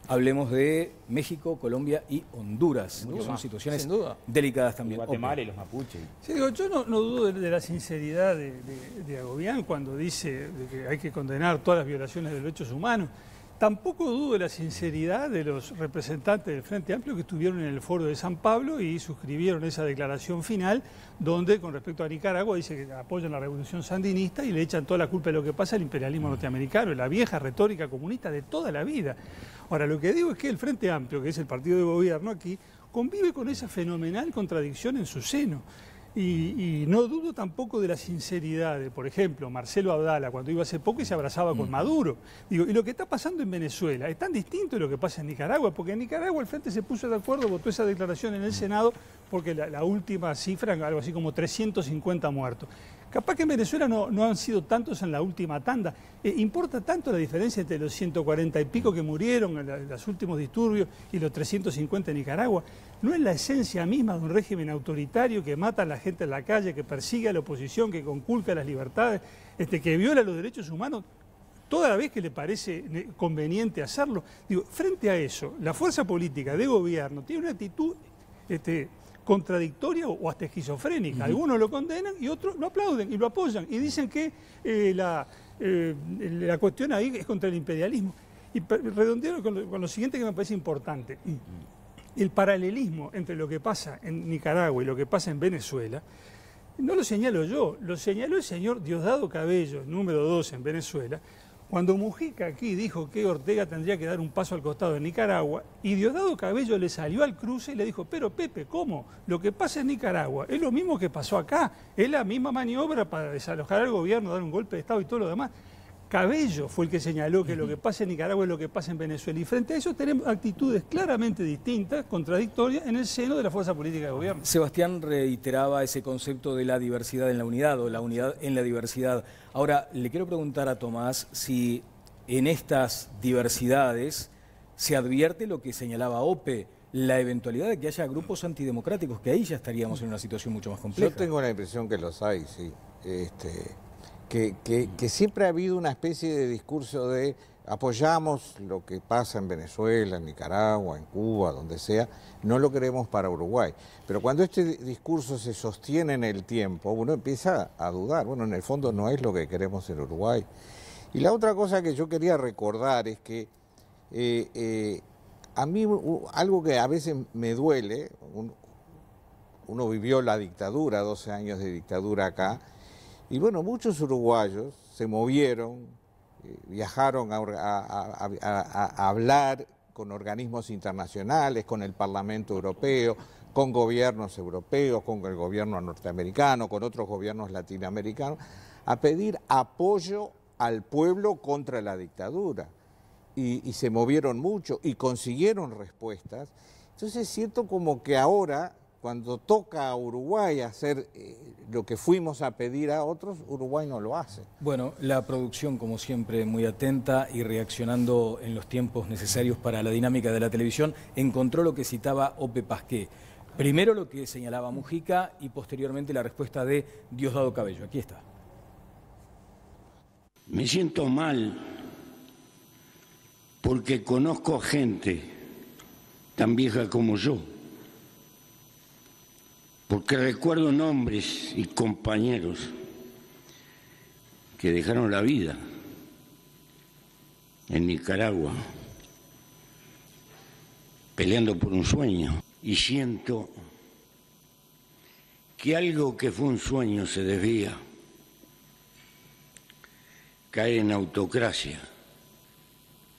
hablemos de México, Colombia y Honduras, que son situaciones delicadas también. Guatemala y los mapuches. Sí, digo, yo no dudo de la sinceridad de Agobián cuando dice de que hay que condenar todas las violaciones de derechos humanos. Tampoco dudo de la sinceridad de los representantes del Frente Amplio que estuvieron en el Foro de San Pablo y suscribieron esa declaración final donde con respecto a Nicaragua dice que apoyan la revolución sandinista y le echan toda la culpa de lo que pasa al imperialismo norteamericano, la vieja retórica comunista de toda la vida. Ahora, lo que digo es que el Frente Amplio, que es el partido de gobierno aquí, convive con esa fenomenal contradicción en su seno. Y no dudo tampoco de la sinceridad de, por ejemplo, Marcelo Abdala, cuando iba hace poco y se abrazaba con Maduro. Digo, y lo que está pasando en Venezuela es tan distinto de lo que pasa en Nicaragua, porque en Nicaragua el Frente se puso de acuerdo, votó esa declaración en el Senado, porque la última cifra, algo así como 350 muertos. Capaz que en Venezuela no han sido tantos en la última tanda. ¿Importa tanto la diferencia entre los 140 y pico que murieron en los últimos disturbios y los 350 en Nicaragua? ¿No es la esencia misma de un régimen autoritario que mata a la gente en la calle, que persigue a la oposición, que conculca las libertades, que viola los derechos humanos toda la vez que le parece conveniente hacerlo? Digo, frente a eso, la fuerza política de gobierno tiene una actitud contradictoria o hasta esquizofrénica. Algunos lo condenan y otros lo aplauden y lo apoyan y dicen que la cuestión ahí es contra el imperialismo. Y redondeo con lo siguiente que me parece importante. El paralelismo entre lo que pasa en Nicaragua y lo que pasa en Venezuela, no lo señalo yo, lo señaló el señor Diosdado Cabello, número 2 en Venezuela, Cuando Mujica aquí dijo que Ortega tendría que dar un paso al costado de Nicaragua, y Diosdado Cabello le salió al cruce y le dijo, pero Pepe, ¿cómo? Lo que pasa en Nicaragua es lo mismo que pasó acá, es la misma maniobra para desalojar al gobierno, dar un golpe de Estado y todo lo demás. Cabello fue el que señaló que lo que pasa en Nicaragua es lo que pasa en Venezuela. Y frente a eso tenemos actitudes claramente distintas, contradictorias, en el seno de la fuerza política de gobierno. Sebastián reiteraba ese concepto de la diversidad en la unidad o la unidad en la diversidad. Ahora, le quiero preguntar a Tomás si en estas diversidades se advierte lo que señalaba Ope, la eventualidad de que haya grupos antidemocráticos, que ahí ya estaríamos en una situación mucho más compleja. Yo tengo la impresión que los hay, sí. Que siempre ha habido una especie de discurso de apoyamos lo que pasa en Venezuela, en Nicaragua, en Cuba, donde sea, no lo queremos para Uruguay. Pero cuando este discurso se sostiene en el tiempo, uno empieza a dudar, bueno, en el fondo no es lo que queremos en Uruguay. Y la otra cosa que yo quería recordar es que a mí algo que a veces me duele, uno vivió la dictadura, 12 años de dictadura acá, y bueno, muchos uruguayos se movieron, viajaron a hablar con organismos internacionales, con el Parlamento Europeo, con gobiernos europeos, con el gobierno norteamericano, con otros gobiernos latinoamericanos, a pedir apoyo al pueblo contra la dictadura. Y se movieron mucho y consiguieron respuestas. Entonces siento como que ahora, cuando toca a Uruguay hacer lo que fuimos a pedir a otros, Uruguay no lo hace. Bueno, la producción, como siempre, muy atenta y reaccionando en los tiempos necesarios para la dinámica de la televisión, encontró lo que citaba Ope Pasqué. Primero lo que señalaba Mujica y posteriormente la respuesta de Diosdado Cabello. Aquí está. Me siento mal porque conozco gente tan vieja como yo, porque recuerdo nombres y compañeros que dejaron la vida en Nicaragua, peleando por un sueño, y siento que algo que fue un sueño se desvía, cae en autocracia,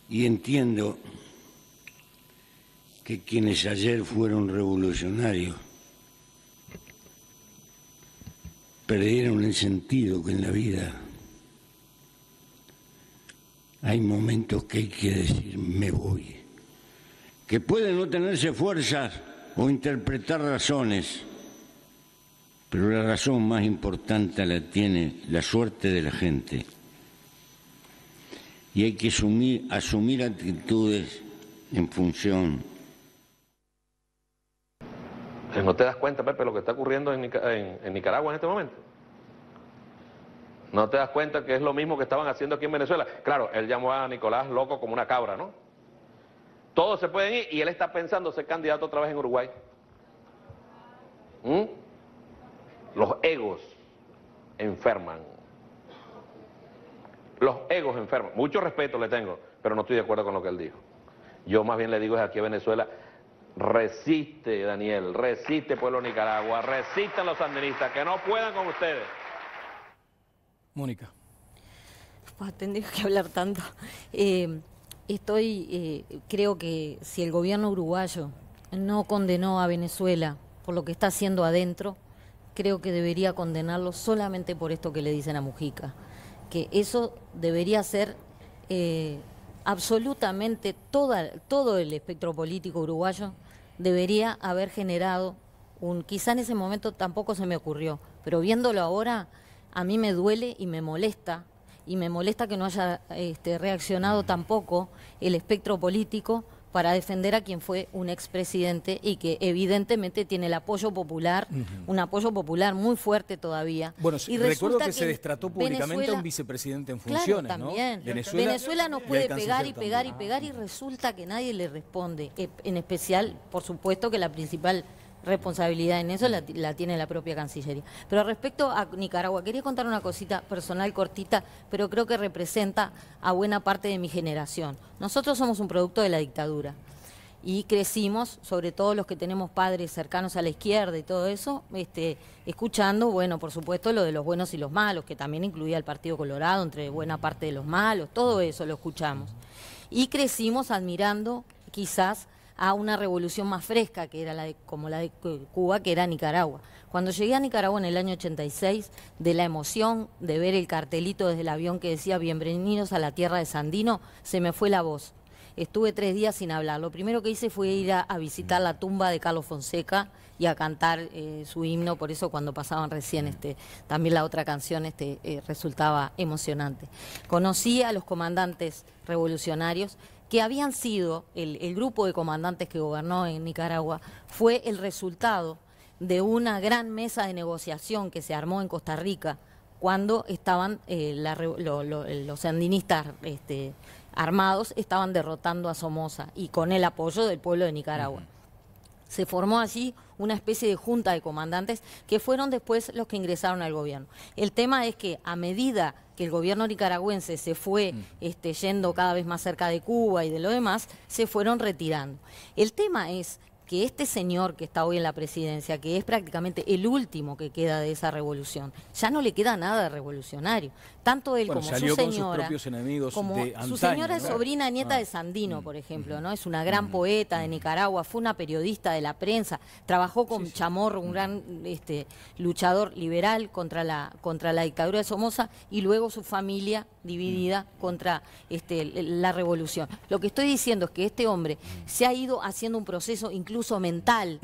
y entiendo que quienes ayer fueron revolucionarios perdieron el sentido que en la vida hay momentos que hay que decir me voy, que pueden no tenerse fuerzas o interpretar razones, pero la razón más importante la tiene la suerte de la gente. Y hay que asumir actitudes en función. ¿No te das cuenta, Pepe, lo que está ocurriendo en Nicaragua en este momento? ¿No te das cuenta que es lo mismo que estaban haciendo aquí en Venezuela? Claro, él llamó a Nicolás loco como una cabra, ¿no? Todos se pueden ir y él está pensando ser candidato otra vez en Uruguay. Los egos enferman. Los egos enferman. Mucho respeto le tengo, pero no estoy de acuerdo con lo que él dijo. Yo más bien le digo es aquí a Venezuela, resiste, Daniel, resiste, pueblo de Nicaragua, resistan los sandinistas, que no puedan con ustedes. Mónica. Tendría que hablar tanto. Creo que si el gobierno uruguayo no condenó a Venezuela por lo que está haciendo adentro, creo que debería condenarlo solamente por esto que le dicen a Mujica. Que eso debería ser absolutamente todo el espectro político uruguayo debería haber generado quizá en ese momento tampoco se me ocurrió, pero viéndolo ahora a mí me duele y me molesta que no haya reaccionado tampoco el espectro político para defender a quien fue un expresidente y que evidentemente tiene el apoyo popular, un apoyo popular muy fuerte todavía. Bueno, y recuerdo que se destrató públicamente a un vicepresidente en funciones, claro, también. ¿no? Venezuela nos puede pegar y pegar y pegar y resulta que nadie le responde. En especial, por supuesto, que la principal responsabilidad en eso la tiene la propia Cancillería. Pero respecto a Nicaragua, quería contar una cosita personal cortita, pero creo que representa a buena parte de mi generación. Nosotros somos un producto de la dictadura y crecimos, sobre todo los que tenemos padres cercanos a la izquierda y todo eso, escuchando, bueno, por supuesto, lo de los buenos y los malos, que también incluía el Partido Colorado, entre buena parte de los malos, todo eso lo escuchamos. Y crecimos admirando, quizás, a una revolución más fresca, que era como la de Cuba, que era Nicaragua. Cuando llegué a Nicaragua en el año 86, de la emoción de ver el cartelito desde el avión que decía "Bienvenidos a la tierra de Sandino", se me fue la voz. Estuve 3 días sin hablar. Lo primero que hice fue ir a visitar la tumba de Carlos Fonseca y a cantar su himno. Por eso cuando pasaban recién también la otra canción resultaba emocionante. Conocí a los comandantes revolucionarios que habían sido, el grupo de comandantes que gobernó en Nicaragua, fue el resultado de una gran mesa de negociación que se armó en Costa Rica cuando estaban los sandinistas armados estaban derrotando a Somoza y con el apoyo del pueblo de Nicaragua. Se formó allí una especie de junta de comandantes que fueron después los que ingresaron al gobierno. El tema es que a medida que el gobierno nicaragüense se fue yendo cada vez más cerca de Cuba y de lo demás, se fueron retirando. El tema es que este señor que está hoy en la presidencia, que es prácticamente el último que queda de esa revolución, ya no le queda nada de revolucionario. Tanto él como su señora, con sus propios enemigos como de antaño, su señora es ¿no? sobrina nieta de Sandino, por ejemplo, ¿no? Es una gran poeta de Nicaragua, fue una periodista de la prensa, trabajó con Chamorro, un gran luchador liberal contra la dictadura de Somoza, y luego su familia dividida contra la revolución. Lo que estoy diciendo es que este hombre se ha ido haciendo un proceso incluso mental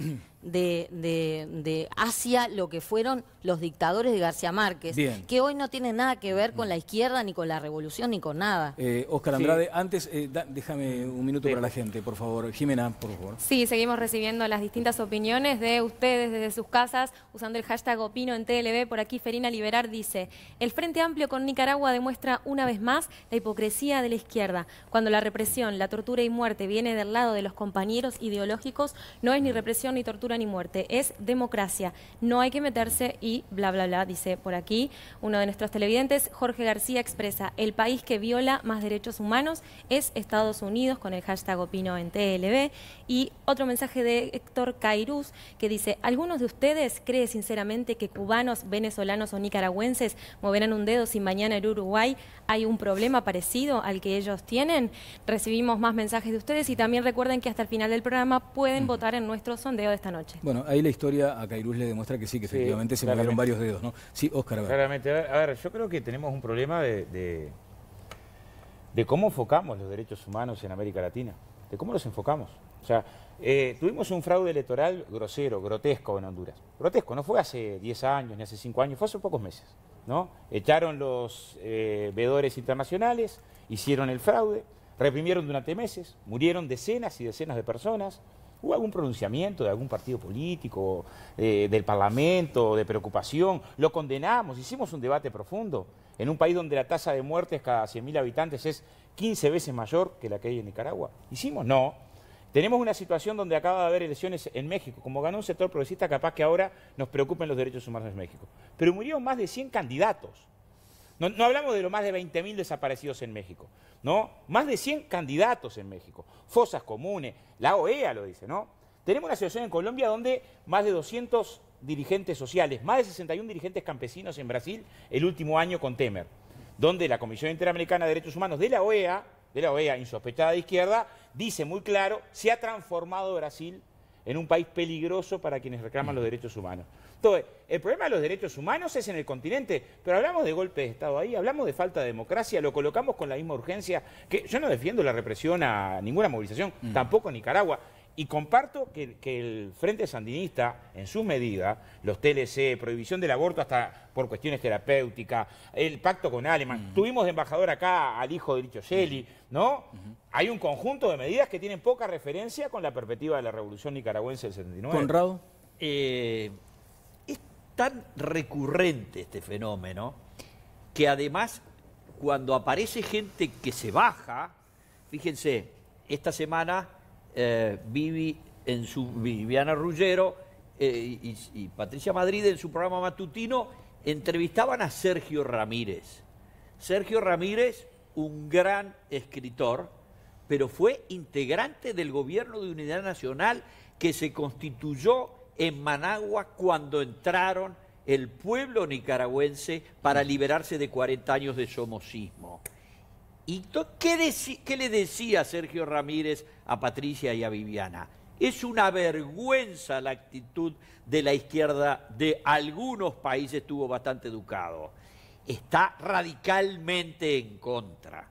hacia lo que fueron los dictadores de García Márquez, que hoy no tienen nada que ver con la izquierda, ni con la revolución, ni con nada. Óscar Andrade, antes, déjame un minuto para la gente, por favor. Jimena, por favor. Sí, seguimos recibiendo las distintas opiniones de ustedes desde sus casas, usando el hashtag Opino en TLB. Por aquí Ferina Liberar dice: el Frente Amplio con Nicaragua demuestra una vez más la hipocresía de la izquierda. Cuando la represión, la tortura y muerte viene del lado de los compañeros ideológicos, no es ni represión ni tortura ni muerte, es democracia. No hay que meterse y bla, bla, bla, dice por aquí uno de nuestros televidentes. Jorge García expresa: el país que viola más derechos humanos es Estados Unidos, con el hashtag Opino en TLB. Y otro mensaje de Héctor Cairús, que dice: ¿algunos de ustedes creen sinceramente que cubanos, venezolanos o nicaragüenses moverán un dedo si mañana en Uruguay hay un problema parecido al que ellos tienen? Recibimos más mensajes de ustedes y también recuerden que hasta el final del programa pueden votar en nuestro sondeo de esta noche. Bueno, ahí la historia a Cairús le demuestra que sí, que efectivamente se movieron varios dedos, ¿no? Sí, Óscar, a ver. Claramente. A ver, yo creo que tenemos un problema de cómo enfocamos los derechos humanos en América Latina, de cómo los enfocamos. O sea, tuvimos un fraude electoral grosero, grotesco en Honduras. Grotesco, no fue hace 10 años ni hace 5 años, fue hace pocos meses, ¿no? Echaron los veedores internacionales, hicieron el fraude, reprimieron durante meses, murieron decenas y decenas de personas. ¿Hubo algún pronunciamiento de algún partido político, del Parlamento, de preocupación? Lo condenamos, hicimos un debate profundo. En un país donde la tasa de muertes cada 100.000 habitantes es 15 veces mayor que la que hay en Nicaragua. ¿Hicimos? No. Tenemos una situación donde acaba de haber elecciones en México. Como ganó un sector progresista, capaz que ahora nos preocupen los derechos humanos en México. Pero murieron más de 100 candidatos. No hablamos de los más de 20.000 desaparecidos en México, ¿no? Más de 100 candidatos en México, fosas comunes, la OEA lo dice, ¿no? Tenemos una situación en Colombia donde más de 200 dirigentes sociales, más de 61 dirigentes campesinos en Brasil el último año con Temer, donde la Comisión Interamericana de Derechos Humanos de la OEA, insospechada de izquierda, dice muy claro: se ha transformado Brasil en un país peligroso para quienes reclaman los derechos humanos. Entonces, el problema de los derechos humanos es en el continente, pero hablamos de golpe de Estado ahí, hablamos de falta de democracia, lo colocamos con la misma urgencia, que yo no defiendo la represión a ninguna movilización, tampoco en Nicaragua, y comparto que el Frente Sandinista, en su medida, los TLC, prohibición del aborto hasta por cuestiones terapéuticas, el pacto con Alemán, tuvimos de embajador acá al hijo de Licho Gelli, ¿no? Hay un conjunto de medidas que tienen poca referencia con la perspectiva de la revolución nicaragüense del 79. Conrado. Es tan recurrente este fenómeno que además cuando aparece gente que se baja, fíjense, esta semana Viviana Ruggiero y Patricia Madrid en su programa matutino entrevistaban a Sergio Ramírez. Sergio Ramírez, un gran escritor, pero fue integrante del gobierno de unidad nacional que se constituyó en Managua cuando entraron el pueblo nicaragüense para liberarse de 40 años de somocismo. ¿Y qué le decía Sergio Ramírez a Patricia y a Viviana? Es una vergüenza la actitud de la izquierda de algunos países, estuvo bastante educado. Está radicalmente en contra.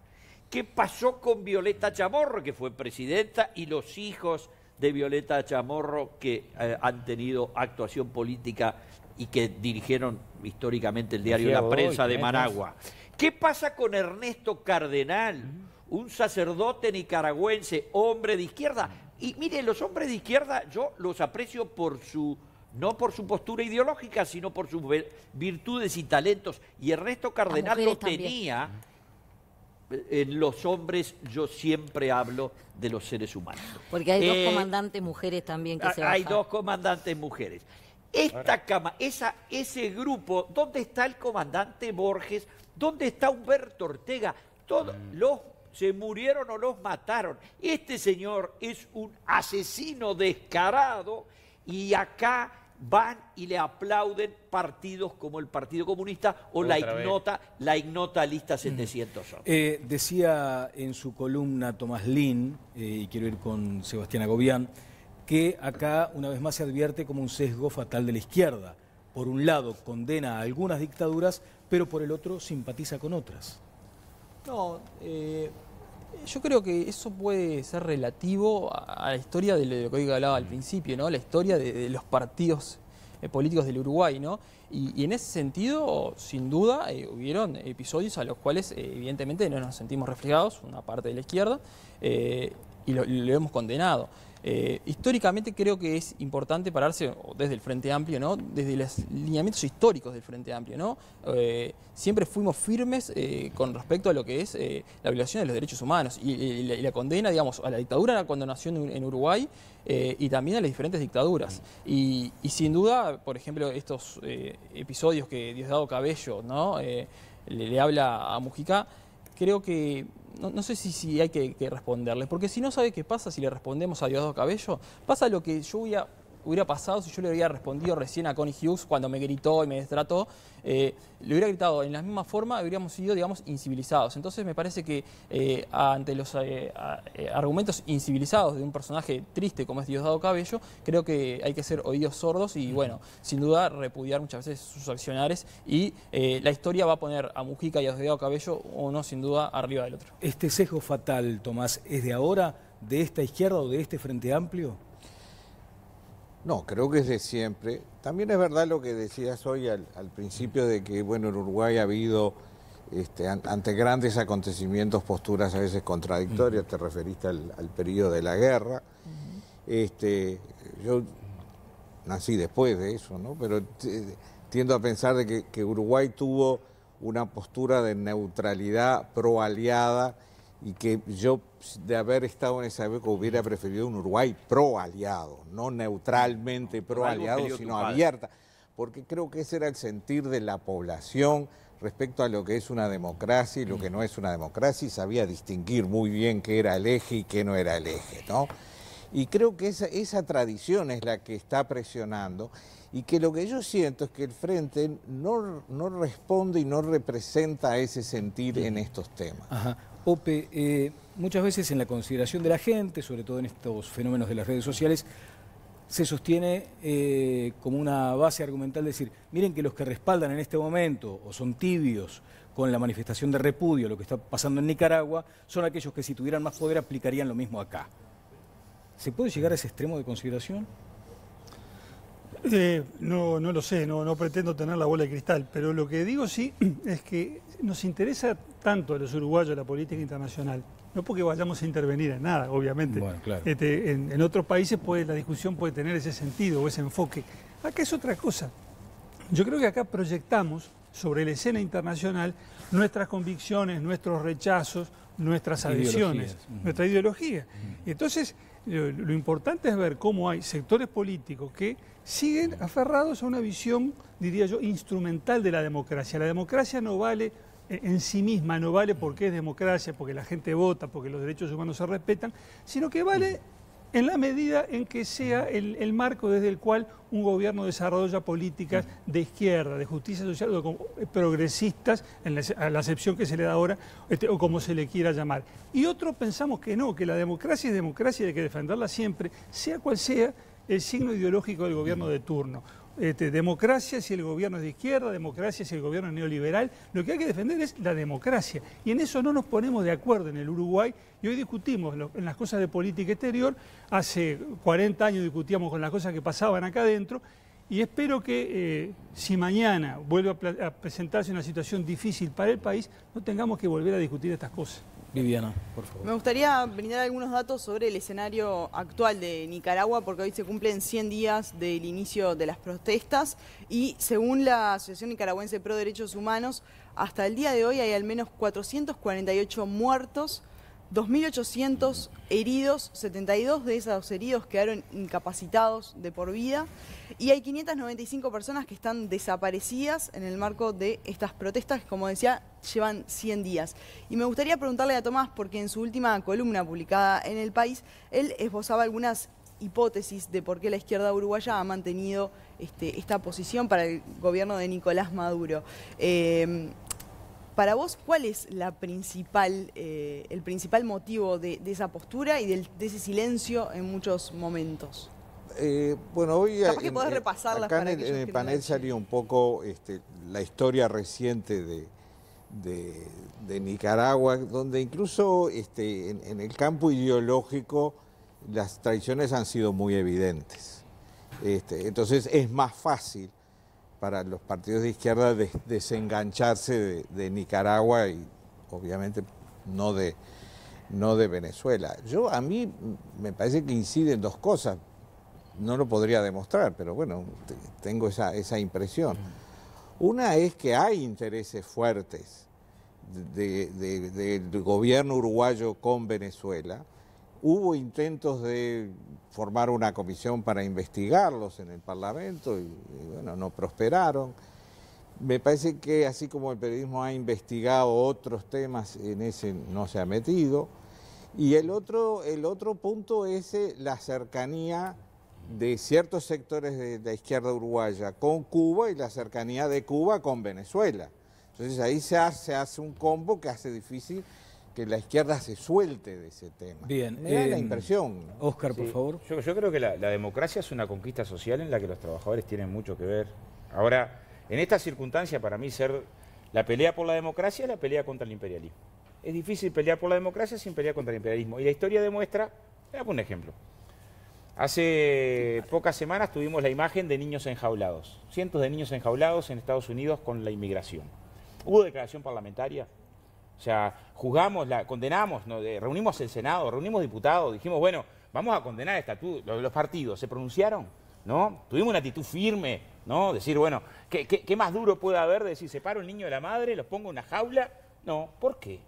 ¿Qué pasó con Violeta Chamorro, que fue presidenta, y los hijos de Violeta Chamorro que han tenido actuación política y que dirigieron históricamente el diario La Prensa de Managua? ¿Qué pasa con Ernesto Cardenal, un sacerdote nicaragüense, hombre de izquierda? Y mire, los hombres de izquierda yo los aprecio por su, no por su postura ideológica, sino por sus virtudes y talentos. Y Ernesto Cardenal lo tenía. En los hombres yo siempre hablo de los seres humanos. Porque hay dos comandantes mujeres también que se bajan. Hay dos comandantes mujeres. Ese grupo, ¿dónde está el comandante Borges? ¿Dónde está Humberto Ortega? Todos se murieron o los mataron. Este señor es un asesino descarado y acá van y le aplauden partidos como el Partido Comunista o la ignota lista 711. Decía en su columna Tomás Lin, y quiero ir con Sebastián Agobián, que acá una vez más se advierte como un sesgo fatal de la izquierda. Por un lado condena a algunas dictaduras, pero por el otro simpatiza con otras. No, yo creo que eso puede ser relativo a la historia de lo que hoy hablaba al principio, ¿no? La historia de los partidos políticos del Uruguay, ¿no? Y en ese sentido, sin duda, hubieron episodios a los cuales evidentemente no nos sentimos reflejados, una parte de la izquierda, y lo hemos condenado. Históricamente creo que es importante pararse desde el Frente Amplio, ¿no? Desde los lineamientos históricos del Frente Amplio, ¿no? Siempre fuimos firmes con respecto a lo que es la violación de los derechos humanos y la condena, digamos, a la dictadura cuando nació en Uruguay y también a las diferentes dictaduras. Y sin duda, por ejemplo, estos episodios que Diosdado Cabello, ¿no? le habla a Mujica, creo que no sé si hay que responderle, porque si no, ¿sabe qué pasa si le respondemos a Diosdado Cabello? Pasa lo que yo hubiera pasado si yo le hubiera respondido recién a Connie Hughes cuando me gritó y me destrató. Le hubiera gritado en la misma forma, hubiéramos sido, digamos, incivilizados. Entonces me parece que ante los argumentos incivilizados de un personaje triste como es Diosdado Cabello, creo que hay que ser oídos sordos y, bueno, sin duda repudiar muchas veces sus accionares y la historia va a poner a Mujica y a Diosdado Cabello, uno sin duda arriba del otro. ¿Este sesgo fatal, Tomás, es de ahora, de esta izquierda o de este Frente Amplio? No, creo que es de siempre. También es verdad lo que decías hoy al principio de que, bueno, en Uruguay ha habido, ante grandes acontecimientos, posturas a veces contradictorias. Te referiste al periodo de la guerra. Yo nací después de eso, ¿no? Pero tiendo a pensar de que Uruguay tuvo una postura de neutralidad pro-aliada y que yo, de haber estado en esa época, hubiera preferido un Uruguay pro-aliado, no neutralmente pro-aliado, sino abierta, porque creo que ese era el sentir de la población respecto a lo que es una democracia y lo que no es una democracia, y sabía distinguir muy bien qué era el eje y qué no era el eje, ¿no? Y creo que esa tradición es la que está presionando, y que lo que yo siento es que el Frente no responde y no representa ese sentir en estos temas. Ajá. Ope, muchas veces en la consideración de la gente, sobre todo en estos fenómenos de las redes sociales, se sostiene como una base argumental decir, miren que los que respaldan en este momento o son tibios con la manifestación de repudio a lo que está pasando en Nicaragua, son aquellos que si tuvieran más poder aplicarían lo mismo acá. ¿Se puede llegar a ese extremo de consideración? No lo sé, no pretendo tener la bola de cristal, pero lo que digo sí es que nos interesa tanto a los uruguayos la política internacional, no porque vayamos a intervenir en nada, obviamente. Bueno, claro. En otros países la discusión puede tener ese sentido o ese enfoque. Acá es otra cosa. Yo creo que acá proyectamos sobre la escena internacional nuestras convicciones, nuestros rechazos, nuestras adhesiones, nuestra ideología. Y entonces, lo importante es ver cómo hay sectores políticos que siguen aferrados a una visión, diría yo, instrumental de la democracia. La democracia no vale en sí misma no vale porque es democracia, porque la gente vota, porque los derechos humanos se respetan, sino que vale en la medida en que sea el marco desde el cual un gobierno desarrolla políticas de izquierda, de justicia social, progresistas, a la acepción que se le da ahora, o como se le quiera llamar. Y otros pensamos que no, que la democracia es democracia y hay que defenderla siempre, sea cual sea el signo ideológico del gobierno de turno. Democracia si el gobierno es de izquierda, democracia si el gobierno es neoliberal. Lo que hay que defender es la democracia. Y en eso no nos ponemos de acuerdo en el Uruguay. Y hoy discutimos en las cosas de política exterior. Hace 40 años discutíamos con las cosas que pasaban acá adentro. Y espero que si mañana vuelve a presentarse una situación difícil para el país, no tengamos que volver a discutir estas cosas. Viviana, por favor. Me gustaría brindar algunos datos sobre el escenario actual de Nicaragua, porque hoy se cumplen 100 días del inicio de las protestas y según la Asociación Nicaragüense Pro Derechos Humanos, hasta el día de hoy hay al menos 448 muertos, 2.800 heridos, 72 de esos heridos quedaron incapacitados de por vida y hay 595 personas que están desaparecidas en el marco de estas protestas que, como decía, llevan 100 días. Y me gustaría preguntarle a Tomás, porque en su última columna publicada en El País, él esbozaba algunas hipótesis de por qué la izquierda uruguaya ha mantenido esta posición para el gobierno de Nicolás Maduro. Para vos, ¿cuál es el principal motivo de esa postura y de ese silencio en muchos momentos? Bueno, hoy capaz que podés repasarlas acá para en el panel salió un poco la historia reciente de Nicaragua, donde incluso en el campo ideológico las traiciones han sido muy evidentes. Entonces es más fácil para los partidos de izquierda desengancharse de Nicaragua y obviamente no de Venezuela. A mí me parece que inciden dos cosas, no lo podría demostrar, pero bueno, tengo esa impresión. Una es que hay intereses fuertes del gobierno uruguayo con Venezuela. Hubo intentos de formar una comisión para investigarlos en el Parlamento y bueno, no prosperaron. Me parece que así como el periodismo ha investigado otros temas, en ese no se ha metido. Y el otro punto es la cercanía de ciertos sectores de la izquierda uruguaya con Cuba y la cercanía de Cuba con Venezuela. Entonces ahí se hace un combo que hace difícil que la izquierda se suelte de ese tema. Bien. Me da la impresión. Oscar, por favor. Yo creo que la democracia es una conquista social en la que los trabajadores tienen mucho que ver. Ahora, en esta circunstancia, para mí, la pelea por la democracia es la pelea contra el imperialismo. Es difícil pelear por la democracia sin pelear contra el imperialismo. Y la historia demuestra, voy a poner un ejemplo. Hace pocas semanas tuvimos la imagen de niños enjaulados. Cientos de niños enjaulados en Estados Unidos con la inmigración. ¿Hubo declaración parlamentaria? O sea, juzgamos, condenamos, reunimos el Senado, reunimos diputados, dijimos, bueno, vamos a condenar los partidos. ¿Se pronunciaron? ¿No? Tuvimos una actitud firme, ¿no? Decir, bueno, ¿qué más duro puede haber de decir, separo al niño de la madre, los pongo en una jaula? No, ¿por qué?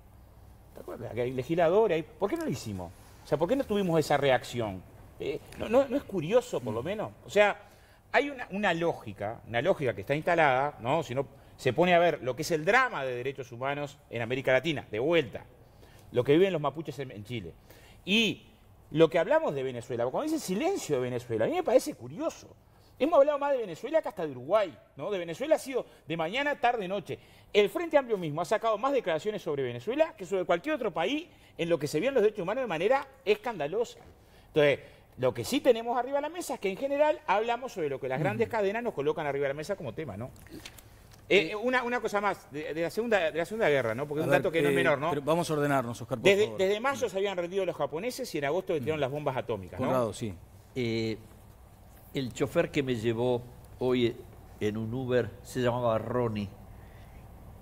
¿Te acuerdas? Que hay legisladores, ¿por qué no lo hicimos? O sea, ¿por qué no tuvimos esa reacción? ¿No es curioso, por lo menos? O sea, hay una lógica que está instalada, ¿no? Si no se pone a ver lo que es el drama de derechos humanos en América Latina, de vuelta, lo que viven los mapuches en Chile, y lo que hablamos de Venezuela, cuando dice silencio de Venezuela, a mí me parece curioso. Hemos hablado más de Venezuela que hasta de Uruguay, ¿no? De Venezuela ha sido de mañana, tarde, noche. El Frente Amplio mismo ha sacado más declaraciones sobre Venezuela que sobre cualquier otro país en lo que se viven los derechos humanos de manera escandalosa. Entonces, lo que sí tenemos arriba de la mesa es que en general hablamos sobre lo que las grandes cadenas nos colocan arriba de la mesa como tema, ¿no? Una cosa más, de la segunda guerra, ¿no? Porque es un dato que no es menor, ¿no? Pero vamos a ordenarnos, Oscar, por favor. Desde mayo se habían rendido los japoneses y en agosto tiraron las bombas atómicas, ¿no? Conrado, sí. El chofer que me llevó hoy en un Uber se llamaba Ronnie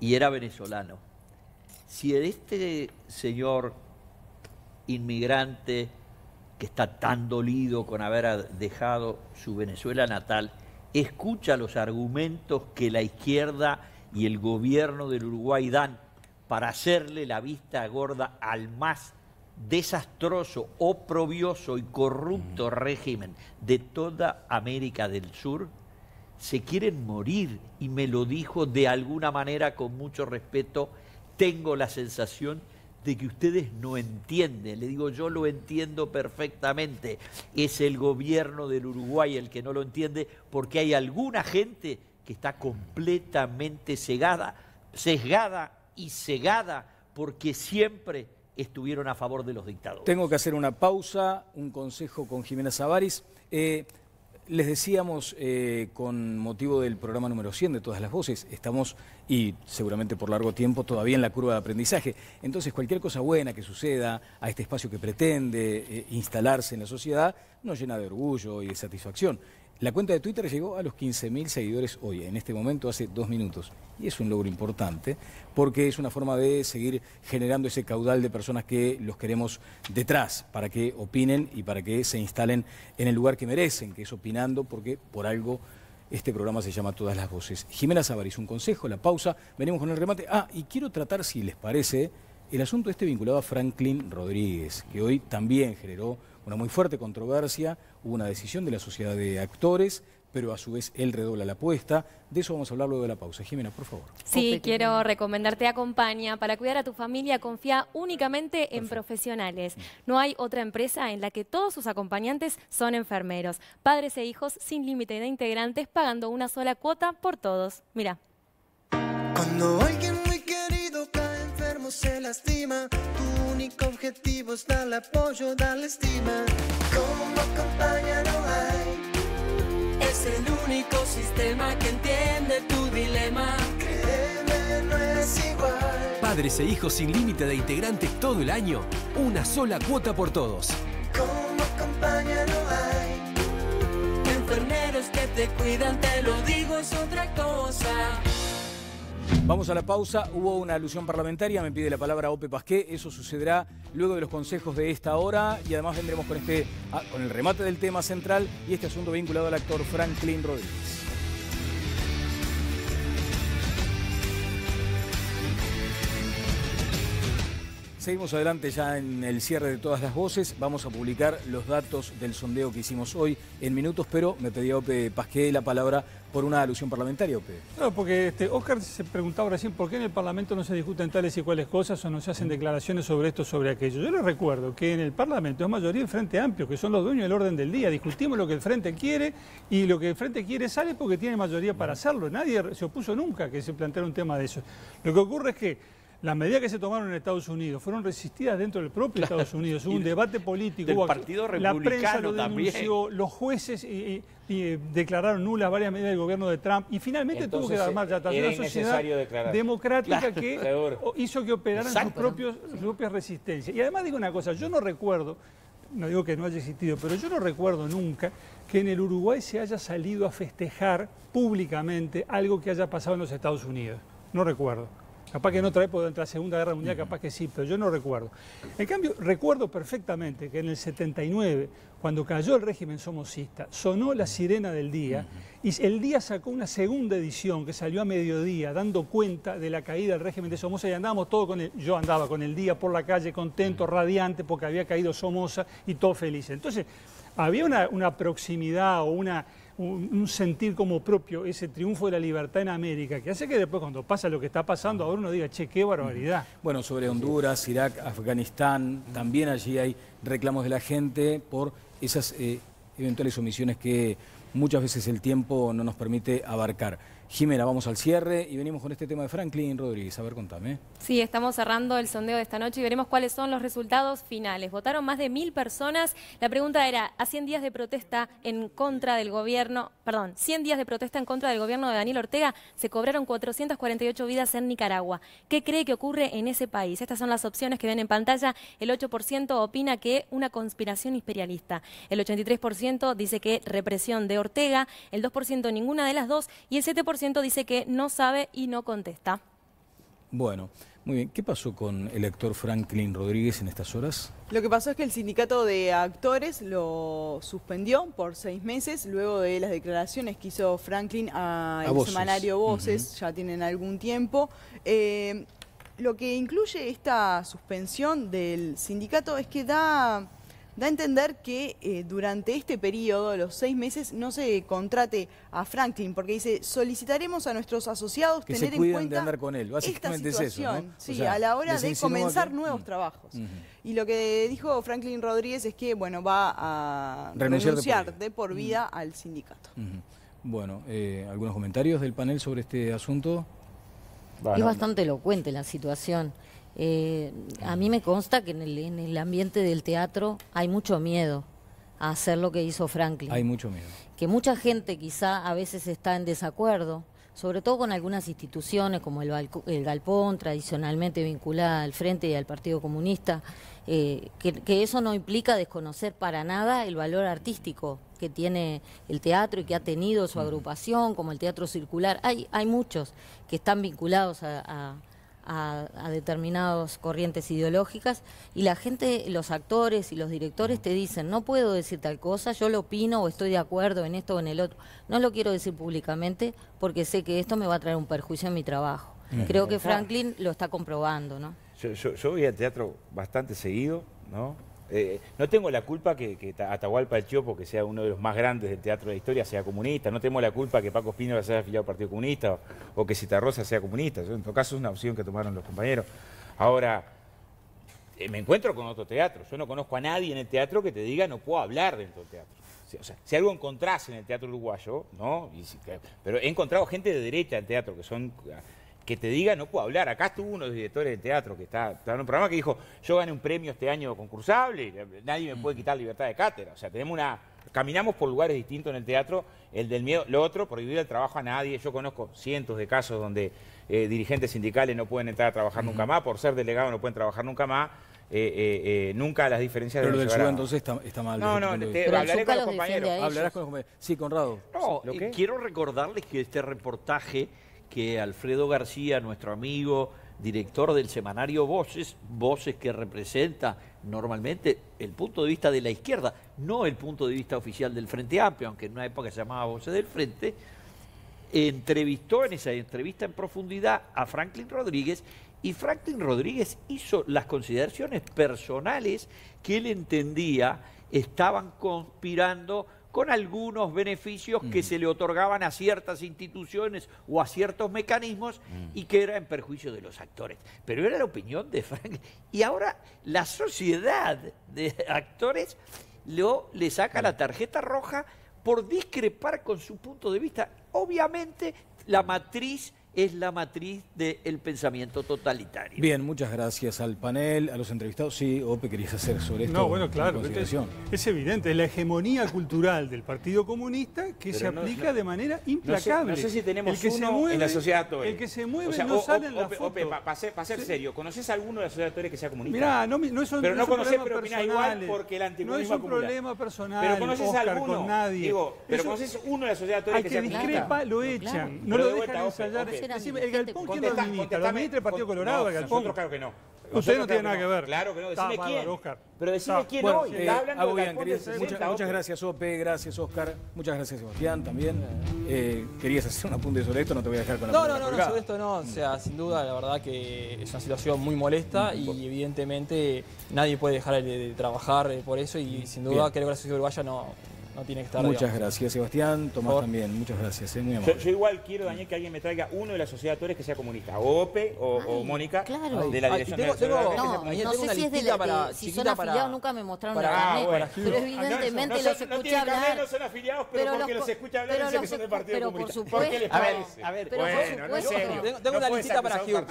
y era venezolano. Si este señor inmigrante que está tan dolido con haber dejado su Venezuela natal, escucha los argumentos que la izquierda y el gobierno del Uruguay dan para hacerle la vista gorda al más desastroso, oprobioso y corrupto régimen de toda América del Sur, se quieren morir, y me lo dijo de alguna manera con mucho respeto tengo la sensación de que ustedes no entienden. Le digo, yo lo entiendo perfectamente. Es el gobierno del Uruguay el que no lo entiende, porque hay alguna gente que está completamente sesgada y cegada porque siempre estuvieron a favor de los dictadores. Tengo que hacer una pausa, un consejo con Jimena Sabaris. Les decíamos, con motivo del programa número 100 de Todas las Voces, estamos, y seguramente por largo tiempo, todavía en la curva de aprendizaje. Entonces, cualquier cosa buena que suceda a este espacio que pretende instalarse en la sociedad, nos llena de orgullo y de satisfacción. La cuenta de Twitter llegó a los 15.000 seguidores hoy, en este momento, hace 2 minutos. Y es un logro importante, porque es una forma de seguir generando ese caudal de personas que los queremos detrás, para que opinen y para que se instalen en el lugar que merecen, que es opinando, porque por algo este programa se llama Todas las Voces. Jimena Sabaris, un consejo, la pausa, venimos con el remate. Y quiero tratar, si les parece, el asunto vinculado a Franklin Rodríguez, que hoy también generó una muy fuerte controversia. Hubo una decisión de la Sociedad de Actores, pero a su vez él redobla la apuesta. De eso vamos a hablar luego de la pausa. Jimena, por favor. Sí, quiero recomendarte Acompaña. Para cuidar a tu familia, confía únicamente en profesionales. No hay otra empresa en la que todos sus acompañantes son enfermeros. Padres e hijos sin límite de integrantes, pagando una sola cuota por todos. Mira. Cuando alguien muy querido cae enfermo, se lastima, tu único objetivo es darle apoyo, darle estima. Como Acompaña no hay, es el único sistema que entiende tu dilema. Créeme, no es igual. Padres e hijos sin límite de integrantes todo el año, una sola cuota por todos. Como Acompaña no hay, enfermeros que te cuidan, te lo digo, es otra cosa. Vamos a la pausa. Hubo una alusión parlamentaria, me pide la palabra Ope Pasqué. Eso sucederá luego de los consejos de esta hora y además vendremos con con el remate del tema central y este asunto vinculado al actor Franklin Rodríguez. Seguimos adelante ya en el cierre de Todas las Voces. Vamos a publicar los datos del sondeo que hicimos hoy en minutos, pero me pedía Ope Pasqué la palabra por una alusión parlamentaria, Ope. No, porque Oscar se preguntaba recién por qué en el Parlamento no se discuten tales y cuales cosas o no se hacen declaraciones sobre esto, sobre aquello. Yo les recuerdo que en el Parlamento es mayoría el Frente Amplio, que son los dueños del orden del día. Discutimos lo que el Frente quiere y lo que el Frente quiere sale porque tiene mayoría para hacerlo. Nadie se opuso nunca a que se planteara un tema de eso. Lo que ocurre es que las medidas que se tomaron en Estados Unidos fueron resistidas dentro del propio Estados Unidos. Hubo un debate político. Del Partido Republicano la prensa lo denunció, también. los jueces declararon nulas varias medidas del gobierno de Trump y finalmente tuvo que dar marcha atrás. Una sociedad democrática que hizo que operaran sus propias resistencias. Y además digo una cosa, yo no recuerdo, no digo que no haya existido, pero yo no recuerdo nunca que en el Uruguay se haya salido a festejar públicamente algo que haya pasado en los Estados Unidos. No recuerdo. Capaz que en otra época, entre la Segunda Guerra Mundial, capaz que sí, pero yo no recuerdo. En cambio, recuerdo perfectamente que en el 79, cuando cayó el régimen somocista, sonó la sirena del día y el Día sacó una segunda edición que salió a mediodía, dando cuenta de la caída del régimen de Somoza y andábamos todos yo andaba con el Día por la calle contento, radiante, porque había caído Somoza y todo feliz. Entonces, había una proximidad o un sentir como propio ese triunfo de la libertad en América, que hace que después cuando pasa lo que está pasando ahora uno diga, che, qué barbaridad. Bueno, sobre Honduras, Irak, Afganistán, también allí hay reclamos de la gente por esas eventuales omisiones que muchas veces el tiempo no nos permite abarcar. Jimena, vamos al cierre y venimos con este tema de Franklin Rodríguez. A ver, contame. Sí, estamos cerrando el sondeo de esta noche y veremos cuáles son los resultados finales. Votaron más de 1000 personas. La pregunta era, a 100 días de protesta en contra del gobierno, 100 días de protesta en contra del gobierno de Daniel Ortega, se cobraron 448 vidas en Nicaragua. ¿Qué cree que ocurre en ese país? Estas son las opciones que ven en pantalla. El 8% opina que una conspiración imperialista. El 83% dice que represión de Ortega. El 2% ninguna de las dos. Y el 7% dice que no sabe y no contesta. Bueno, muy bien. ¿Qué pasó con el actor Franklin Rodríguez en estas horas? Lo que pasó es que el sindicato de actores lo suspendió por 6 meses luego de las declaraciones que hizo Franklin al semanario Voces, ya tienen algún tiempo. Lo que incluye esta suspensión del sindicato es que da da a entender que durante este periodo, los 6 meses, no se contrate a Franklin, porque dice, solicitaremos a nuestros asociados que tener se en cuiden cuenta de andar con él. Básicamente esta es eso, situación, ¿no? sí, O sea, a la hora les de insinúa comenzar que- nuevos trabajos. Y lo que dijo Franklin Rodríguez es que, bueno, va a renunciar de por vida al sindicato. Bueno, ¿algunos comentarios del panel sobre este asunto? Es bastante elocuente la situación. A mí me consta que en el ambiente del teatro hay mucho miedo a hacer lo que hizo Franklin. Hay mucho miedo. Que mucha gente quizá a veces está en desacuerdo, sobre todo con algunas instituciones como el Galpón, tradicionalmente vinculada al Frente y al Partido Comunista, que eso no implica desconocer para nada el valor artístico que tiene el teatro y que ha tenido su agrupación, como el Teatro Circular. Hay muchos que están vinculados a determinadas corrientes ideológicas, y la gente, los actores y los directores te dicen, no puedo decir tal cosa, yo lo opino o estoy de acuerdo en esto o en el otro, no lo quiero decir públicamente porque sé que esto me va a traer un perjuicio en mi trabajo. Creo que Franklin lo está comprobando, ¿no? Yo voy al teatro bastante seguido, ¿no? No tengo la culpa que Atahualpa del Chopo, que sea uno de los más grandes del teatro de la historia, sea comunista. No tengo la culpa que Paco Espínola sea afiliado al Partido Comunista o que Citarrosa sea comunista. En todo caso es una opción que tomaron los compañeros. Ahora, me encuentro con otro teatro. Yo no conozco a nadie en el teatro que te diga no puedo hablar dentro del teatro. O sea, si algo encontrás en el teatro uruguayo, ¿no? Pero he encontrado gente de derecha en teatro que te diga no puedo hablar. Acá estuvo uno de los directores del teatro que está en un programa que dijo, yo gané un premio este año concursable, nadie me puede quitar libertad de cátedra. O sea, caminamos por lugares distintos en el teatro, el del miedo, lo otro, prohibir el trabajo a nadie. Yo conozco cientos de casos donde dirigentes sindicales no pueden entrar a trabajar nunca más, por ser delegado no pueden trabajar nunca más. Nunca las diferencias Pero de lo del SUA entonces está mal. No, hablaré con los compañeros. Hablarás con los compañeros. Sí, Conrado. No, quiero recordarles que este reportaje que Alfredo García, nuestro amigo, director del semanario Voces que representa normalmente el punto de vista de la izquierda, no el punto de vista oficial del Frente Amplio, aunque en una época se llamaba Voces del Frente, entrevistó en esa entrevista en profundidad a Franklin Rodríguez, y Franklin Rodríguez hizo las consideraciones personales que él entendía estaban conspirando con algunos beneficios que se le otorgaban a ciertas instituciones o a ciertos mecanismos y que era en perjuicio de los actores. Pero era la opinión de Franklin. Y ahora la sociedad de actores le saca la tarjeta roja por discrepar con su punto de vista. Obviamente la matriz es la matriz del pensamiento totalitario. Bien, muchas gracias al panel, a los entrevistados. Sí, Ope, querías hacer sobre esto. No, bueno, claro, una consideración. es evidente, la hegemonía cultural del Partido Comunista que se aplica de manera implacable. No sé si tenemos el que uno se mueve, en la sociedad de actores. El que se mueve O sea, no sale en la Ope, foto. para ser serio, ¿conoces alguno de la sociedad de actores que sea comunista? Mirá, no son, pero no conocés, pero opinás igual personales. porque el No anticomunismo es un problema personal, Pero conoces Oscar, alguno, con nadie. digo, pero Eso, conoces uno de la sociedad de actores al que que sea comunista. discrepa lo echan, no Pero lo de dejan vuelta, ensayar. Ope, Decime, ¿el Galpón quién lo administra? ¿Lo administra el Partido Colorado, No, el Galpón? nosotros claro que no. Usted no Nosotros tiene claro nada que ver. Claro que no, Está decime quién. bárbaro, Oscar. Pero decime quién Bueno, hoy. Está hablando hago del bien, Galpón queridos. del Muchas 60, gracias, Ope, gracias, Oscar. Muchas gracias, Sebastián, también. Querías hacer un apunte sobre esto, no te voy a dejar con la No, colgada. sobre esto no. O sea, sin duda, la verdad que es una situación muy molesta y evidentemente nadie puede dejar de trabajar por eso y sin duda creo que la sociedad uruguaya no tiene que estar. Muchas gracias, Sebastián. Tomás también, muchas gracias. Muy amable. Yo igual quiero, Daniel, que alguien me traiga uno de la sociedad de actores que sea comunista. O Ope o Mónica, claro. de la dirección de la sociedad de actores que sea comunista. No sé si es de si son afiliados, nunca me mostraron una carnet, pero evidentemente los escuché hablar. No son afiliados, pero porque los escucha hablar dicen que son del Partido Comunista. Por supuesto. A ver, pero bueno, no es serio. Tengo una listita para Hugh.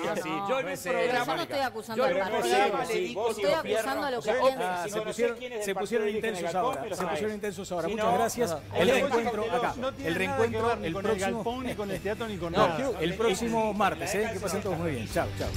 Yo no estoy acusando al partido. Estoy acusando a lo que piensan. Se pusieron intensos ahora. Muchas gracias. El reencuentro acá. El reencuentro el con el próximo. Galpón, ni con el teatro, ni con nada. El próximo martes. Que pasen todos muy bien. Chao, chao.